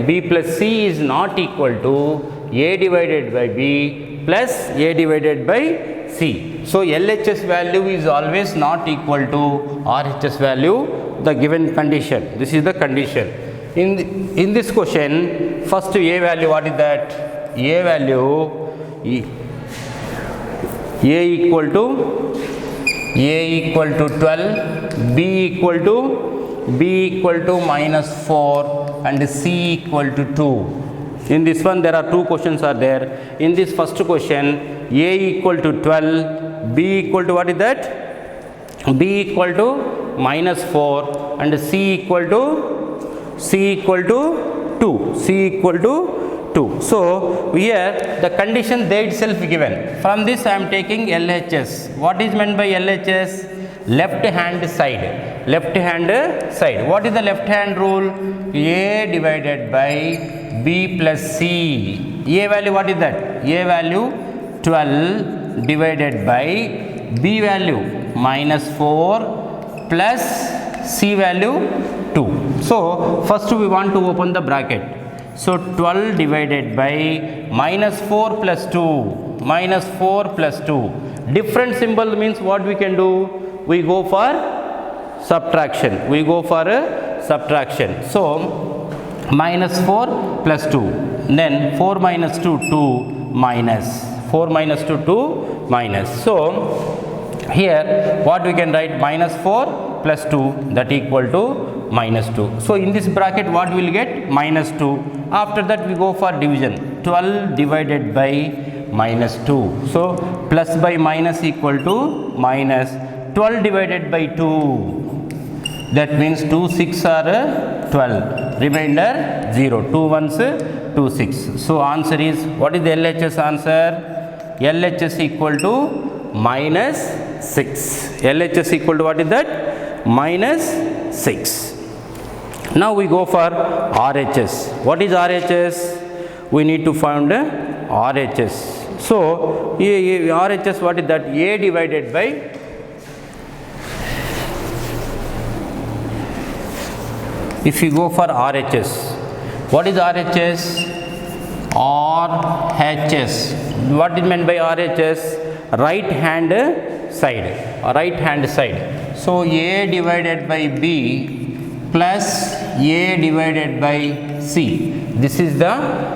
[SPEAKER 1] b plus c is not equal to a divided by b plus a divided by c. So LHS value is always not equal to RHS value, the given condition. This is the condition. In this question, first a value, what is that? A value, a equal to 12, b equal to minus 4 and c equal to 2. In this one there are two questions are there. In this first question, a equal to 12, b equal to, what is that? B equal to minus 4 and c equal to 2. So here the condition they itself given. From this I am taking LHS. What is meant by LHS? Left hand side. What is the left hand rule? A divided by b plus c. A value, what is that? A value 12 divided by b value minus 4 plus c value 2. So first we want to open the bracket. So 12 divided by minus 4 plus 2. Different symbol means what we can do? We go for subtraction. So minus 4 plus 2. Then 4 minus 2, 2 minus. 4 minus 2, 2 minus. So here what we can write? Minus 4 plus 2, that equal to minus 2. So in this bracket what we will get? Minus 2. After that we go for division. 12 divided by minus 2. So plus by minus equal to minus. 12 divided by 2, that means 2 6 are 12, remainder 0, 2 1s 2 6. So answer is, what is the LHS answer? LHS equal to minus 6. LHS equal to, what is that? Minus 6. Now we go for RHS. What is RHS? We need to find RHS. So RHS, what is that? A divided by, if you go for RHS, what is RHS? RHS. What is meant by RHS? Right hand side. right hand side. So A divided by B plus A divided by C. This is the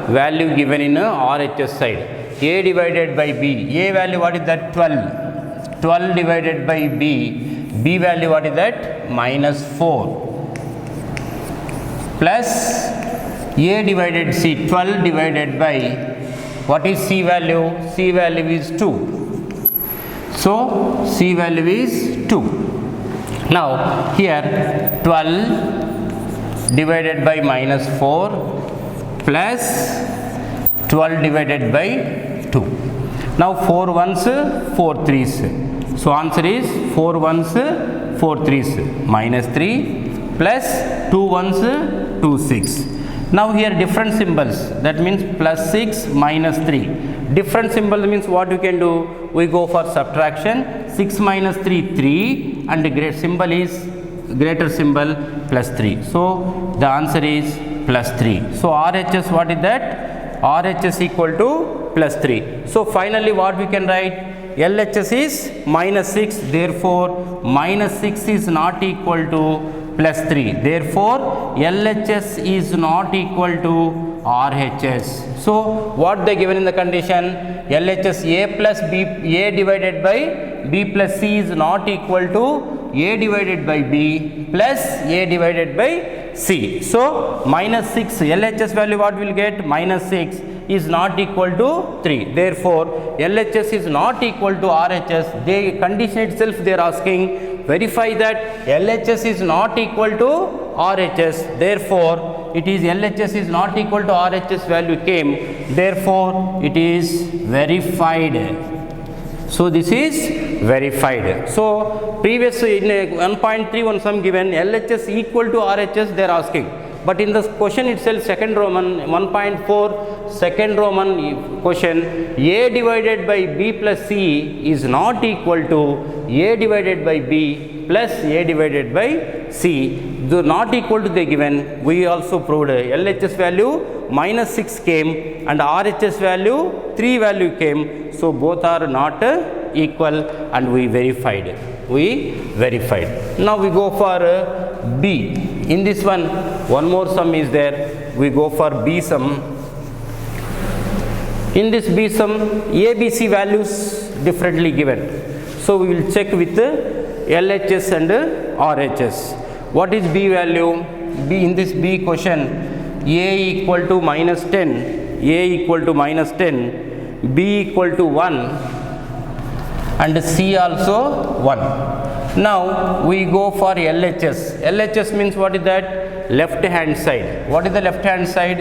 [SPEAKER 1] value given in RHS side. A divided by B. A value what is that? 12. 12 divided by B. B value what is that? Minus 4. Plus A divided C. 12 divided by, what is C value? C value is 2. So C value is 2. Now here 12 divided by minus 4 plus 12 divided by 2. Now 4 ones 4 3s. So answer is 4 ones 4 3s minus 3 plus 2 ones 2 6. Now here different symbols, that means plus 6 minus 3. Different symbol means what you can do? We go for subtraction. 6 minus 3 3 and the great symbol is greater symbol plus 3. So the answer is plus 3. So RHS what is that? RHS equal to plus 3. So finally what we can write? LHS is minus 6, therefore minus 6 is not equal to plus 3. Therefore LHS is not equal to RHS. So what they given in the condition? LHS A plus B, A divided by B plus C is not equal to A divided by B plus A divided by C. So minus 6, LHS value what will get? Minus 6 is not equal to 3. Therefore LHS is not equal to RHS. The condition itself they are asking, verify that LHS is not equal to RHS. Therefore it is LHS is not equal to RHS value came. Therefore it is verified. So this is verified. So previous in 1.31 sum given LHS equal to RHS they are asking. But in the question itself, second Roman 1.4, second Roman question, A divided by B plus C is not equal to A divided by B plus A divided by C. Though not equal to the given, we also proved LHS value minus 6 came and RHS value 3 value came. So both are not equal and we verified. Now we go for B. In this one more sum is there. We go for B sum. In this B sum, ABC values differently given. So we will check with LHS and RHS. What is B value? B in this B question, A equal to minus 10, A equal to minus 10, B equal to 1 and C also 1. Now we go for LHS. LHS means what is that? Left hand side. What is the left hand side?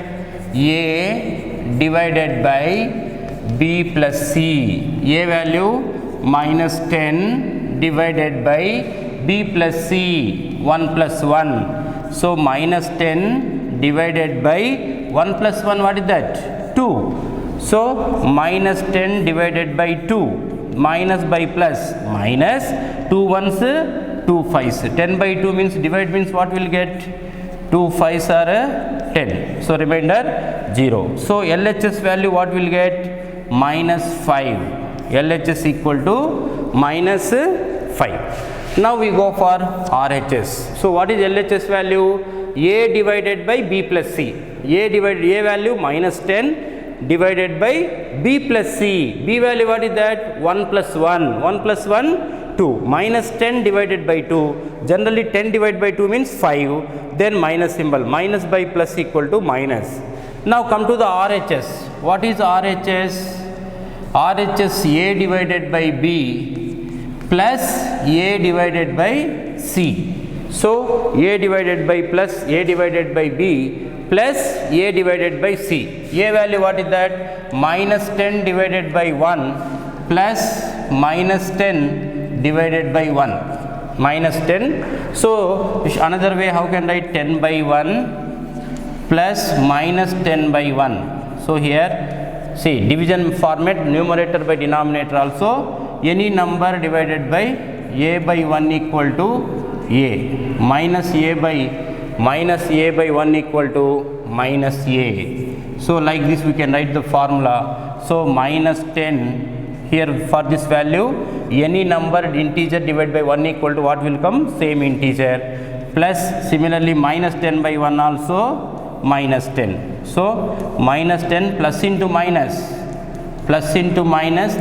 [SPEAKER 1] A divided by B plus C. A value minus 10 divided by B plus C, 1 plus 1. So minus 10 divided by 1 plus 1, what is that? 2. So minus 10 divided by 2. Minus by plus, minus 2 ones 2 fives. 10 by 2 means divide means what will get? 2 fives are 10. So remainder 0. So LHS value what will get? Minus 5. LHS equal to minus 5. Now we go for RHS. So what is LHS value? A divided by B plus C. A divided A value minus 10 divided by B plus C. B value what is that? 1 plus 1. 1 plus 1, 2. Minus 10 divided by 2. Generally 10 divided by 2 means 5. Then minus symbol. Minus by plus equal to minus. Now come to the RHS. What is RHS? RHS A divided by B plus A divided by C. So A divided by plus A divided by B plus A divided by C. A value what is that? Minus 10 divided by 1 plus minus 10 divided by 1. Minus 10. So another way how can I write 10 by 1 plus minus 10 by 1. So here see division format, numerator by denominator also. Any number divided by A by 1 equal to A. Minus A by 1 equal to minus A. So like this we can write the formula. So minus 10 Here for this value, any number integer divided by 1 equal to what will come? Same integer. Plus similarly minus 10 by 1 also minus 10. So minus 10 plus into minus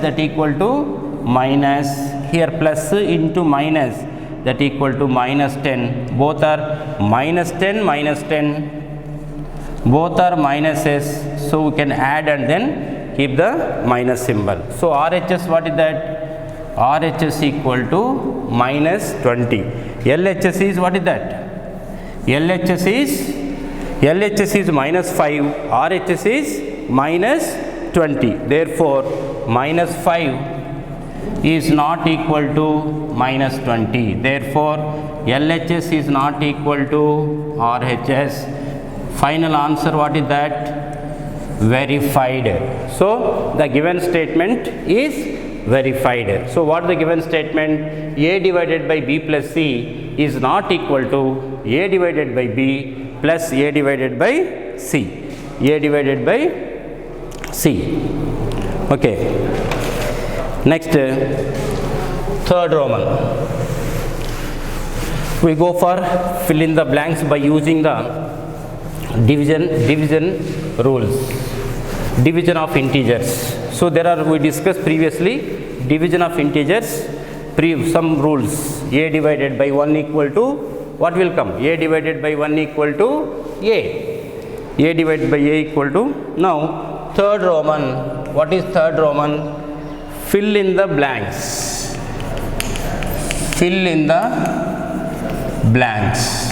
[SPEAKER 1] that equal to minus. Here plus into minus that equal to minus 10. Both are minus 10 minus 10. Both are minuses, so we can add and then keep the minus symbol. So RHS, what is that? RHS equal to minus 20. LHS is what is that? LHS is minus 5. RHS is minus 20. Therefore minus 5 is not equal to minus 20. Therefore LHS is not equal to RHS. Final answer, what is that? Verified. So the given statement is verified. So what the given statement? A divided by B plus C is not equal to A divided by B plus A divided by C. A divided by C. Okay. Next, third Roman. We go for fill in the blanks by using the division rules, division of integers. So there are, we discussed previously, division of integers, some rules. A divided by 1 equal to what will come? A divided by 1 equal to A. A divided by A equal to. Now third Roman. What is third Roman? Fill in the blanks. Fill in the blanks.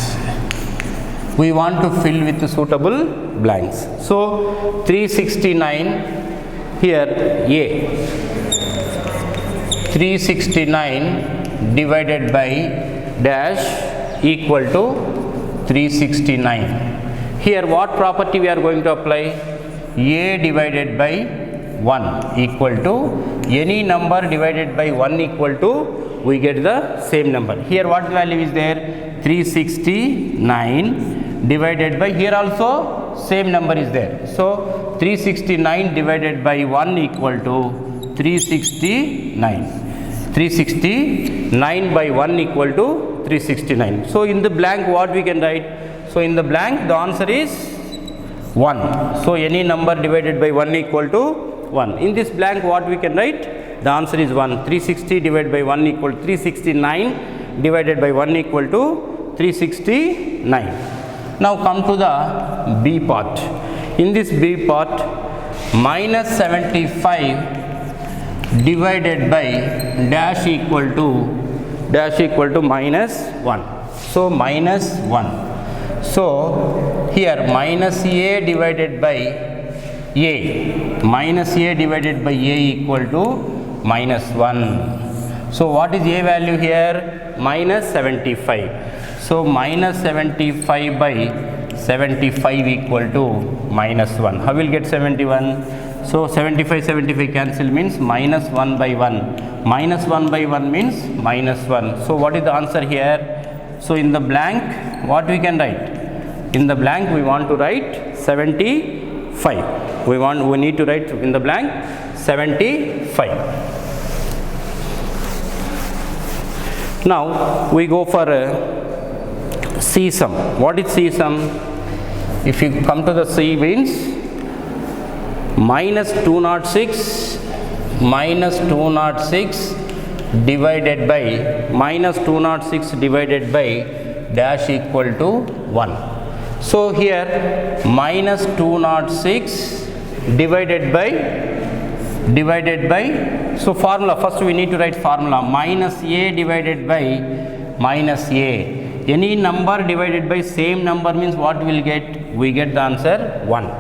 [SPEAKER 1] We want to fill with suitable blanks. So 369, here A. 369 divided by dash equal to 369. Here what property we are going to apply? A divided by 1 equal to any number divided by 1 equal to, we get the same number. Here what value is there? 369 divided by, here also same number is there. So 369 divided by 1 equal to 369. 369 by 1 equal to 369. So in the blank what we can write? So in the blank the answer is 1. So any number divided by 1 equal to 1. In this blank what we can write? The answer is 1. 360 divided by 1 equal to 369 divided by 1 equal to 369. Now come to the B part. In this B part, minus 75 divided by dash equal to minus 1. So minus 1. So here minus A divided by A. Minus A divided by A equal to minus 1. So what is A value here? Minus 75. So minus 75 by 75 equal to minus 1. How will get 71? So 75 cancel means minus 1 by 1. Minus 1 by 1 means minus 1. So what is the answer here? So in the blank what we can write? In the blank we want to write 75. We need to write in the blank 75. Now we go for a C sum. What is C sum? If you come to the C means minus 206 divided by dash equal to 1. So here minus 206 divided by, so formula, first we need to write formula, minus A divided by minus A. Any number divided by same number means what we'll get? We get the answer 1.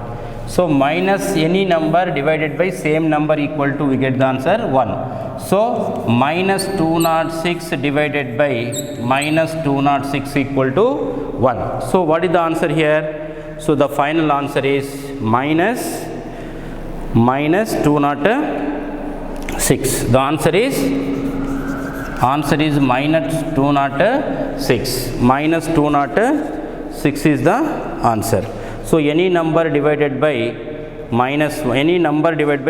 [SPEAKER 1] So minus any number divided by same number equal to, we get the answer 1. So minus 206 divided by minus 206 equal to 1. So what is the answer here? So the final answer is minus 206. The answer is minus 206. Minus 206 is the answer. So any number divided by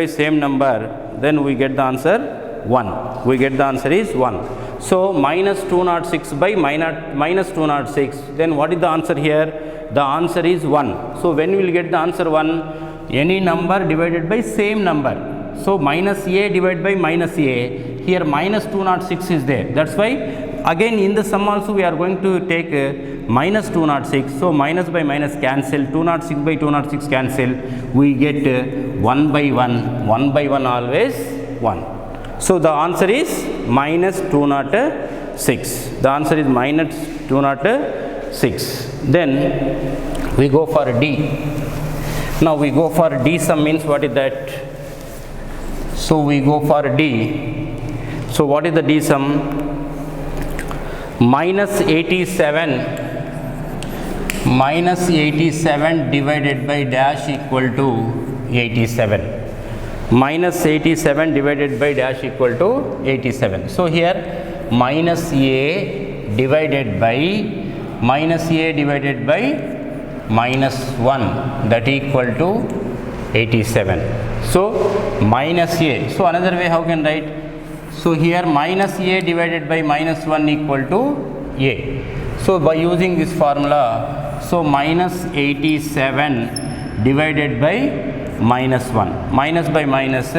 [SPEAKER 1] same number, then we get the answer 1. We get the answer is 1. So minus 206 by minus 206, then what is the answer here? The answer is 1. So when we will get the answer 1? Any number divided by same number. So minus a divided by minus a, here minus 206 is there. That's why again in the sum also we are going to take minus 206. So minus by minus cancel, 206 by 206 cancel, we get 1 by 1, 1 by 1 always 1. So the answer is minus 206. The answer is minus 206. Then we go for D. Now we go for D sum means what is that? So we go for D. So what is the D sum? Minus 87 divided by dash equal to 87. Minus 87 divided by dash equal to 87. So here minus a divided by minus 1, that equal to 87. So minus a. So another way how can write? So here minus a divided by minus 1 equal to a. So by using this formula, so minus 87 divided by minus 1, minus by minus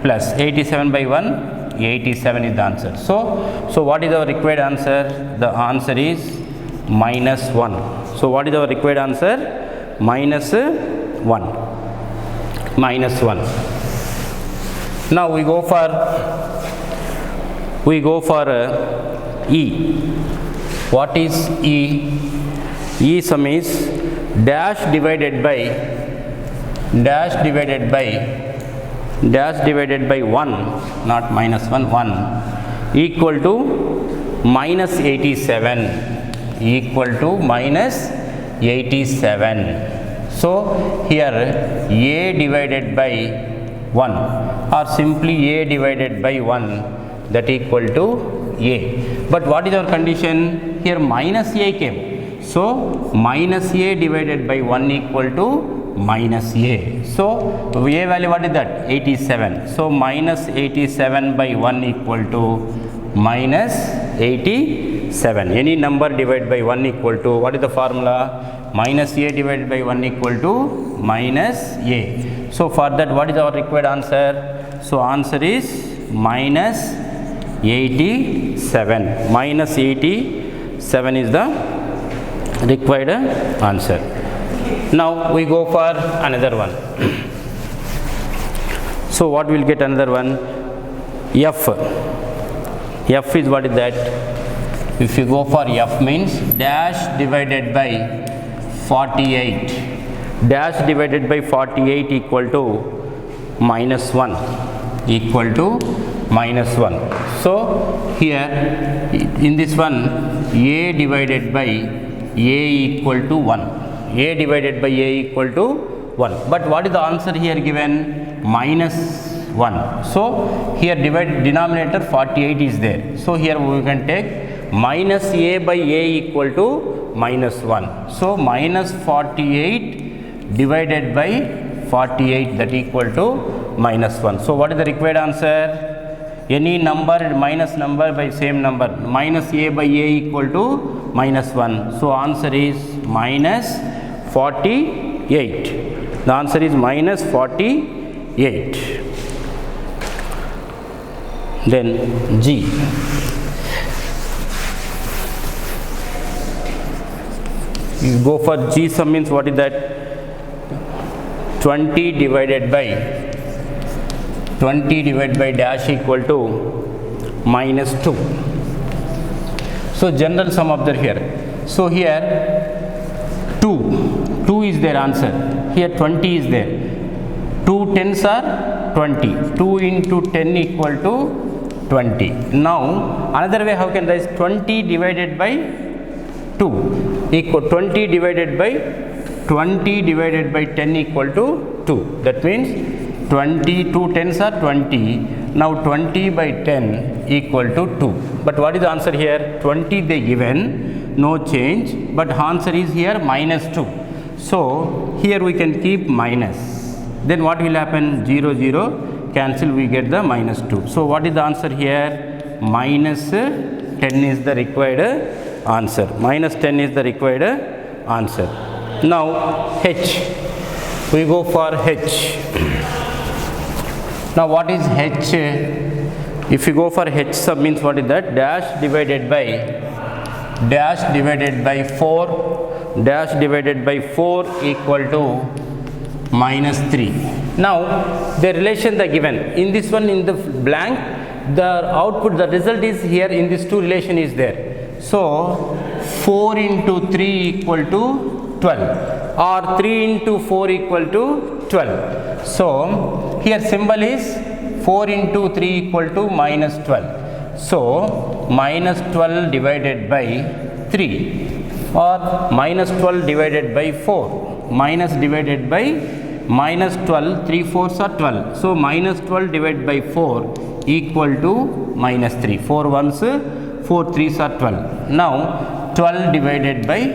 [SPEAKER 1] plus, 87 by 1, 87 is the answer. So what is our required answer? The answer is minus 1. So what is our required answer? Minus 1. Minus 1. Now we go for E. What is E? E sum is dash divided by 1, not minus 1, 1 equal to minus 87, equal to minus 87. So here a divided by 1 or simply a divided by 1, that equal to a. But what is our condition? Here minus a came. So minus a divided by 1 equal to minus a. So a value what is that? 87. So minus 87 by 1 equal to minus 87. Any number divided by 1 equal to, what is the formula? Minus a divided by 1 equal to minus a. So for that what is our required answer? So answer is minus 87. Minus 87 is the required answer. Now we go for another one. So what will get another one? F. F is what is that? If you go for F means dash divided by 48. Dash divided by 48 equal to minus 1. Equal to minus 1. So here in this one a divided by a equal to 1. A divided by a equal to 1. But what is the answer here given? Minus 1. So here denominator 48 is there. So here we can take minus a by a equal to minus 1. So minus 48 divided by 48, that equal to minus 1. So what is the required answer? Any number minus number by same number. Minus a by a equal to minus 1. So answer is minus 48. The answer is minus 48. Then G. You go for G sum means what is that? 20 divided by dash equal to minus 2. So general sum observe here. So here 2 is their answer. Here 20 is there. 2 tens are 20. 2 into 10 equal to 20. Now another way how can write 20 divided by 2 equal 20 divided by 10 equal to 2. That means 20, 2 tens are 20. Now 20 by 10 equal to 2. But what is the answer here? 20 they given, no change, but answer is here minus 2. So here we can keep minus. Then what will happen? 0, 0 cancel, we get the minus 2. So what is the answer here? Minus 10 is the required answer. Minus 10 is the required answer. Now H. We go for H. Now what is H? If you go for H sub means what is that? Dash divided by 4, dash divided by 4 equal to minus 3. Now the relation they given in this one, in the blank, the output, the result is here in this two relation is there. So 4 into 3 equal to 12, or 3 into 4 equal to 12. So here symbol is 4 into 3 equal to minus 12. So minus 12 divided by 3, or minus 12 divided by 4, minus divided by minus 12, 3 fours are 12. So minus 12 divided by 4 equal to minus 3. 4 ones, 4 threes are 12. Now 12 divided by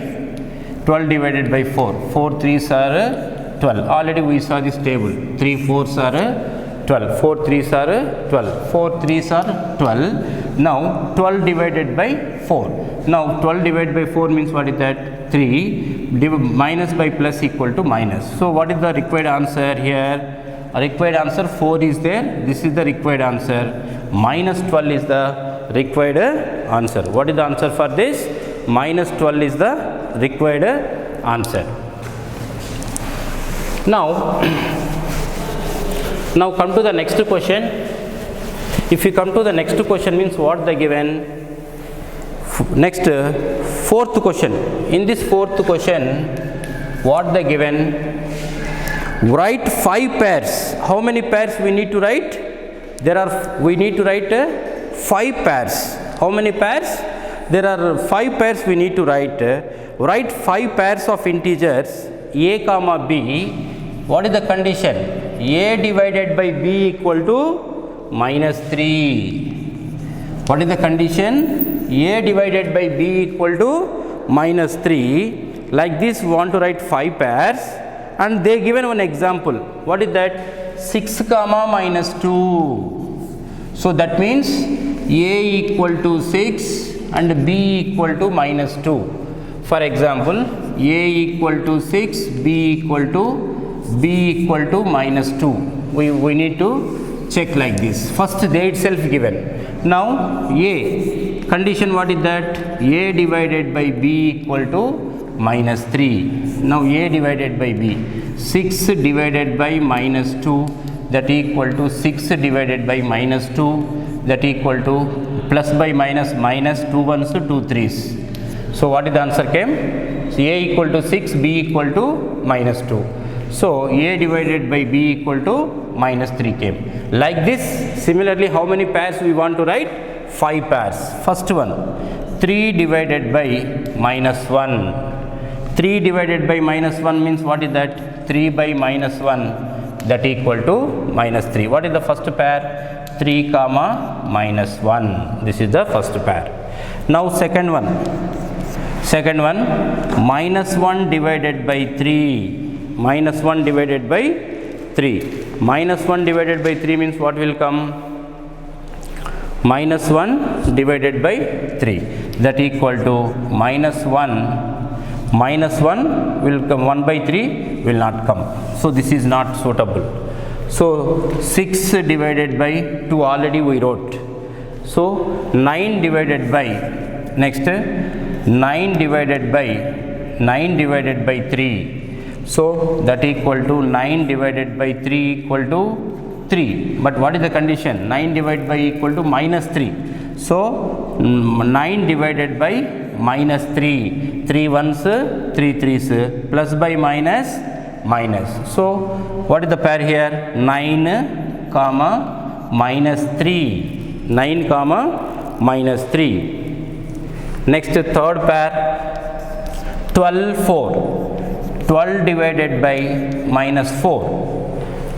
[SPEAKER 1] 4, 4 threes are 12. Already we saw this table. 3 fours are 12, 4 threes are 12, 4 threes are 12. Now 12 divided by 4. Now 12 divided by 4 means what is that? 3. Minus by plus equal to minus. So what is the required answer here? A required answer 4 is there. This is the required answer. Minus 12 is the required answer. What is the answer for this? Minus 12 is the required answer. Now come to the next question. If you come to the next question means what they given? Next, fourth question. In this fourth question, what they given? Write 5 pairs. How many pairs we need to write? We need to write 5 pairs. How many pairs? There are 5 pairs we need to write. Write 5 pairs of integers a comma b. What is the condition? A divided by b equal to minus 3. What is the condition? A divided by b equal to minus 3. Like this we want to write 5 pairs, and they given one example. What is that? 6 comma minus 2. So that means a equal to 6 and b equal to minus 2. For example, a equal to 6, b equal to minus 2. We need to check like this. First they itself given. Now a condition, what is that? A divided by b equal to minus 3. Now a divided by b, 6 divided by minus 2, that equal to 6 divided by minus 2, that equal to plus by minus, minus 2 ones, 2 threes. So what is the answer came? So a equal to 6, b equal to minus 2. So a divided by b equal to minus 3 came. Like this, similarly, how many pairs we want to write? 5 pairs. First one, 3 divided by minus 1. 3 divided by minus 1 means what is that? 3 by minus 1, that equal to minus 3. What is the first pair? 3 comma minus 1. This is the first pair. Now second one, minus 1 divided by 3. Minus 1 divided by 3. Minus 1 divided by 3 means what will come? Minus 1 divided by 3, that equal to minus 1. Minus 1 will come, 1 by 3 will not come. So this is not suitable. So 6 divided by 2 already we wrote. So 9 divided by, next 9 divided by 3. So that equal to 9 divided by 3 equal to 3. But what is the condition? 9 divided by equal to minus 3. So 9 divided by minus 3. 3 ones, 3 threes, plus by minus, minus. So what is the pair here? 9 comma minus 3. 9 comma minus 3. Next third pair, 12, 4. 12 divided by minus 4.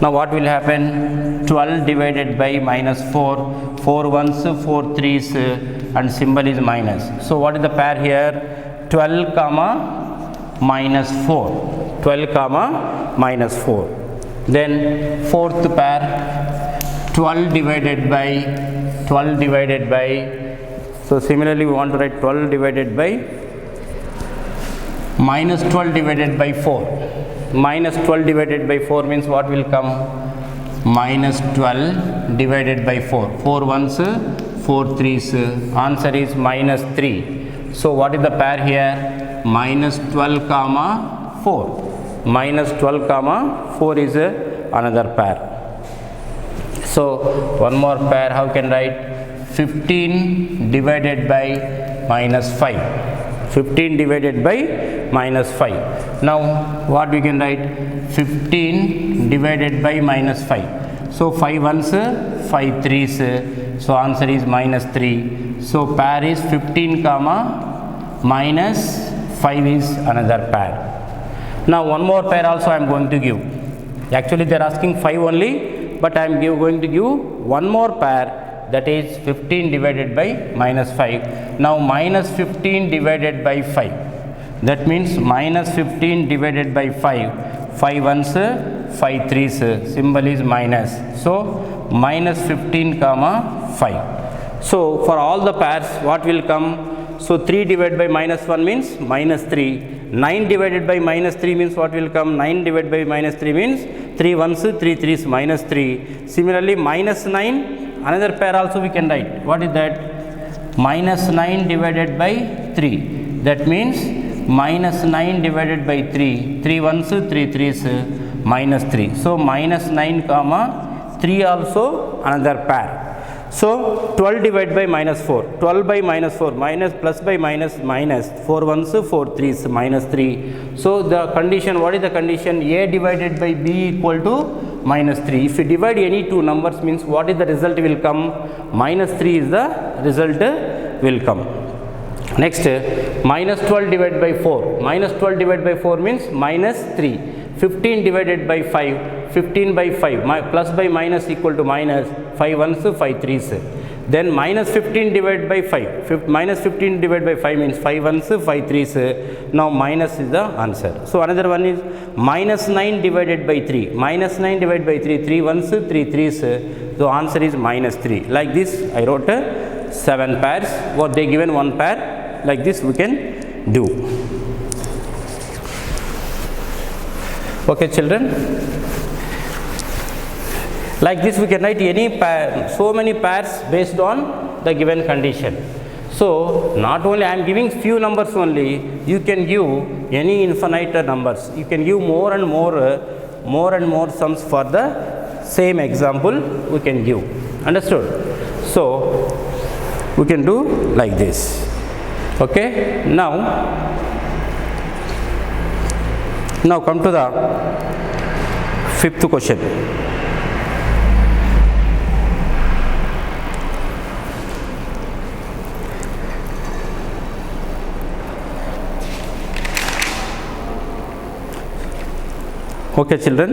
[SPEAKER 1] Now what will happen? 12 divided by minus 4. 4 ones, 4 threes, and symbol is minus. So what is the pair here? 12 comma minus 4. 12 comma minus 4. Then fourth pair, 12 divided by, so similarly we want to write 12 divided by minus 12 divided by 4. Minus 12 divided by 4 means what will come? Minus 12 divided by 4. 4 ones, 4 threes. Answer is minus 3. So what is the pair here? Minus 12 comma 4. Minus 12 comma 4 is another pair. So one more pair, how can write? 15 divided by minus 5. 15 divided by minus 5. Now what we can write? 15 divided by minus 5. So 5 ones, 5 threes. So answer is minus 3. So pair is 15 comma minus 5 is another pair. Now one more pair also I am going to give. Actually they are asking 5 only, but I am going to give one more pair, that is 15 divided by minus 5. Now minus 15 divided by 5. That means minus 15 divided by 5. 5 ones, 5 threes. Symbol is minus. So minus 15 comma 5. So for all the pairs what will come? So 3 divided by minus 1 means minus 3. 9 divided by minus 3 means what will come? 9 divided by minus 3 means 3 ones, 3 threes, minus 3. Similarly minus 9, another pair also we can write. What is that? Minus 9 divided by 3. That means minus 9 divided by 3. 3 ones, 3 threes, minus 3. So minus 9 comma 3 also another pair. So 12 divided by minus 4. 12 by minus 4. Minus plus by minus minus. 4 ones, 4 threes, minus 3. So the condition, what is the condition? A divided by B equal to minus 3. If you divide any two numbers means what is the result will come? Minus 3 is the result will come. Next, minus 12 divided by 4. Minus 12 divided by 4 means minus 3. 15 divided by 5. 15 by 5. Plus by minus equal to minus. 5 ones, 5 threes. Then minus 15 divided by 5. Minus 15 divided by 5 means 5 ones, 5 threes. Now minus is the answer. So another one is minus 9 divided by 3. Minus 9 divided by 3. 3 ones, 3 threes. So answer is minus 3. Like this I wrote 7 pairs. What they given one pair. Like this we can do. Okay children. Like this we can write any pair, so many pairs based on the given condition. So not only I am giving few numbers only, you can give any infinite numbers. You can give more and more sums for the same example we can give. Understood? So we can do like this. Okay. Now come to the fifth question. Okay children,